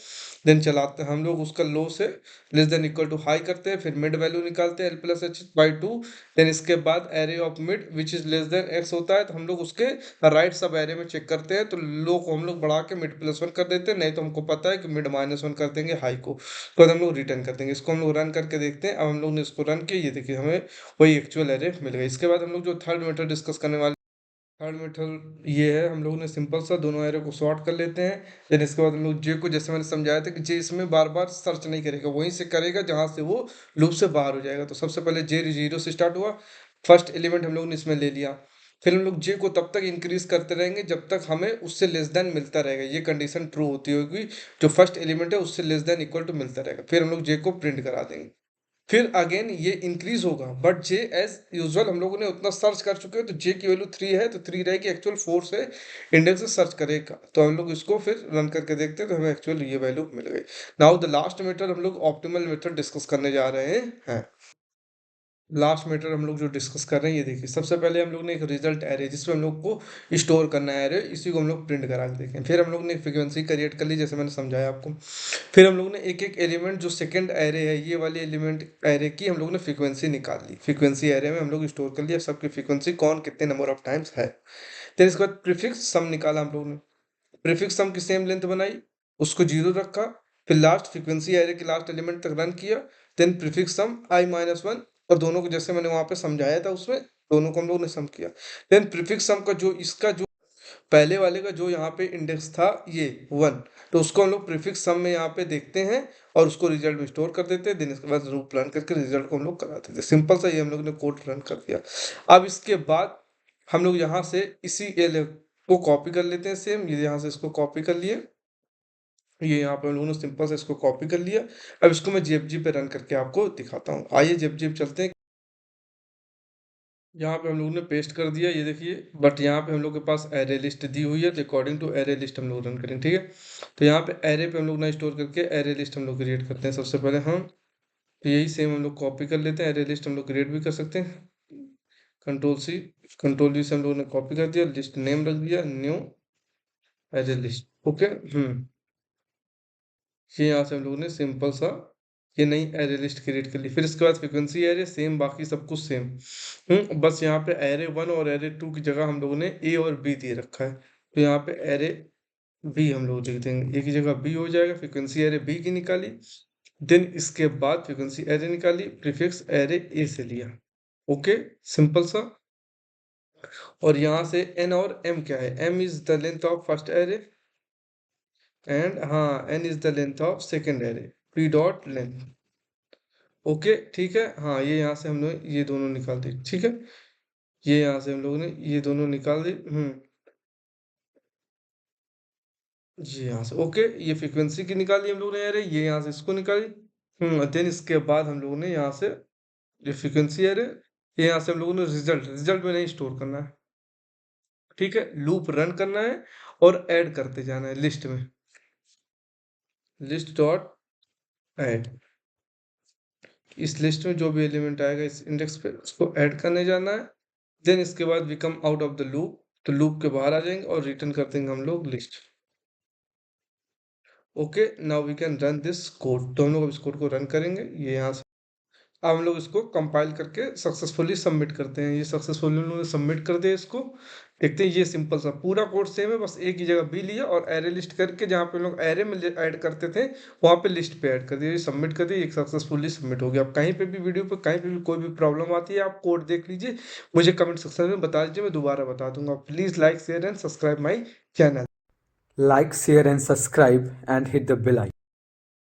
देन चलाते हम लोग उसका लो से less than equal to high करते हैं, फिर मिड वैल्यू निकालते हैं l+h/2। देन इसके बाद array of mid which is less then x होता है, तो हम लोग उसके राइट सब एरे में चेक करते हैं, तो लो को हम लोग बढ़ा के मिड+1 कर देते हैं, नहीं तो हमको पता है कि मिड-1 कर देंगे हाई को, तो हम लोग रिटर्न कर देंगे। इसको हम लोग रन करके देखते हैं। अब हम लोग ने इसको रन किया, ये देखिए हमें वही एक्चुअल एरे मिल गई। इसके बाद हम लोग जो थर्ड मेथड डिस्कस करने वाले, थर्ड मेथड ये है, हम लोगों ने सिंपल सा दोनों एरे को सॉर्ट कर लेते हैं। देन इसके बाद हम लोग जे को, जैसे मैंने समझाया था कि जे इसमें बार बार सर्च नहीं करेगा, वहीं से करेगा जहां से वो लूप से बाहर हो जाएगा। तो सबसे पहले जे 0 से स्टार्ट हुआ, फर्स्ट एलिमेंट हम लोग ने इसमें ले लिया, फिर हम लोग जे को तब तक इंक्रीज करते रहेंगे जब तक हमें उससे लेस देन मिलता रहेगा, ये कंडीशन ट्रू होती होगी, जो फर्स्ट एलिमेंट है उससे लेस देन इक्वल टू मिलता रहेगा। फिर हम लोग जे को प्रिंट करा देंगे, फिर अगेन ये इंक्रीज होगा, बट जे एज यूजुअल हम लोगों ने उतना सर्च कर चुके हैं, तो जे की वैल्यू 3 है तो 3 रहेगी, एक्चुअल 4 से इंडेक्स से सर्च करेगा, तो हम लोग इसको फिर रन करके देखते हैं, तो हमें एक्चुअल ये वैल्यू मिल गई। नाउ द लास्ट मेथड हम लोग ऑप्टिमल मेथड डिस्कस करने जा रहे हैं। लास्ट मेथड हम लोग जो डिस्कस कर रहे हैं, ये देखिए सबसे पहले हम लोग ने एक रिजल्ट एरे, जिसमें हम लोग को स्टोर करना है एरे, इसी को हम लोग प्रिंट करा के देखें। फिर हम लोग ने एक फ्रीक्वेंसी क्रिएट कर ली, जैसे मैंने समझाया आपको। फिर हम लोग ने एक एक एलिमेंट, जो सेकंड एरे है, ये वाली एलिमेंट एरे की हम लोग ने फ्रीक्वेंसी निकाल ली, फ्रीक्वेंसी एरे में हम लोग स्टोर कर लिया सबकी फ्रीक्वेंसी, कौन कितने नंबर ऑफ टाइम्स है। फिर इसके बाद प्रीफिक्स सम निकाला हम लोग ने, प्रीफिक्स सम की सेम लेंथ बनाई, उसको 0 रखा, फिर लास्ट फ्रीक्वेंसी एरे के लास्ट एलिमेंट तक रन किया, देन प्रीफिक्स सम i-1, और दोनों को जैसे मैंने वहां पे समझाया था उसमें, दोनों को हम लोग ने सम किया। देन प्रीफिक्स सम का जो इसका जो पहले वाले का जो यहाँ पे इंडेक्स था ये 1, तो उसको हम लोग प्रीफिक्स सम में यहाँ पे देखते हैं और उसको रिजल्ट में स्टोर कर देते हैं। देन इसके बाद लूप रन करके रिजल्ट को हम लोग करा देते हैं। सिंपल सा ये हम लोग ने कोड रन कर दिया। अब इसके बाद हम लोग यहाँ से इसी एल को कॉपी कर लेते हैं, सेम ये यहाँ से इसको कॉपी कर लिए, ये यहाँ पे हम लोगों ने सिंपल से इसको कॉपी कर लिया। अब इसको मैं जेएफजी पे रन करके आपको दिखाता हूँ। आइए जेएफजी पे चलते हैं। यहाँ पे हम लोगों ने पेस्ट कर दिया, ये देखिए, बट यहाँ पे हम लोग के पास एरे लिस्ट दी हुई है, तो अकॉर्डिंग टू एरे लिस्ट हम लोग रन करेंगे, ठीक है। तो यहाँ पे एरे पे हम लोग ना स्टोर करके एरे लिस्ट हम लोग क्रिएट करते हैं सबसे पहले हम, तो यही सेम हम लोग कॉपी कर लेते हैं, एरे लिस्ट हम लोग क्रिएट भी कर सकते हैं, कंट्रोल-C, कंट्रोल-V से हम लोगों ने कॉपी कर दिया, लिस्ट नेम रख दिया न्यू एरे लिस्ट, ओके। ये यहाँ से हम लोगों ने सिंपल सा ये नई एरे लिस्ट क्रिएट कर ली। फिर इसके बाद फ्रीक्वेंसी एरे सेम, बाकी सब कुछ सेम, बस यहाँ पे एरे 1 और एरे 2 की जगह हम लोगों ने ए और बी दे रखा है, तो यहाँ पे एरे बी हम लोग लिख देंगे, ए की जगह बी हो जाएगा। फ्रीक्वेंसी एरे बी की निकाली, देन इसके बाद फ्रीक्वेंसी एरे निकाली, प्रीफिक्स एरे ए से लिया, ओके, सिंपल सा। और यहाँ से एन और एम क्या है, M is the length of first array and हाँ N is the length of second array, P dot length, okay, ठीक है। हाँ ये यहाँ से हमने ये दोनों निकाल दी, ठीक है, ये यहाँ से हम लोगों ने ये दोनों निकाल दी, ये यहाँ से, ओके, ये फ्रीक्वेंसी की निकाली हम लोगों ने एरे, ये यहाँ से इसको निकाली, देन इसके बाद हम लोगों ने यहाँ से ये फ्रीक्वेंसी एरे, ये यहाँ से हम लोगों ने रिजल्ट में नहीं स्टोर करना है, ठीक है, लूप रन करना है और ऐड करते जाना है लिस्ट में, लिस्ट डॉट ऐड, इस लिस्ट में जो भी एलिमेंट आएगा इस इंडेक्स पे उसको ऐड करने जाना है। देन इसके बाद we come out of the loop, तो लूप के बाहर आ जाएंगे और रिटर्न कर देंगे हम लोग list, okay. Now we can run this code, तो हम लोग अब इस कोड को रन करेंगे, ये यहाँ से अब हम लोग इसको कंपाइल करके सक्सेसफुली सबमिट करते हैं। ये सक्सेसफुली हम लोगों ने सबमिट कर दिया इसको, देखते हैं, ये सिंपल सा पूरा कोड सेम है, बस एक ही जगह बी लिया और एरे लिस्ट करके जहाँ पे हम लोग एरे में ऐड करते थे वहाँ पे लिस्ट पे ऐड कर दिया, ये सबमिट कर दिया, एक सक्सेसफुली सबमिट हो गया। आप कहीं पे भी वीडियो पे कहीं पे भी कोई भी प्रॉब्लम आती है आप कोड देख लीजिए, मुझे कमेंट सेक्शन में बता दीजिए, मैं दोबारा बता दूंगा। Please like share and subscribe my channel. Like, share, and subscribe, and hit the bell icon.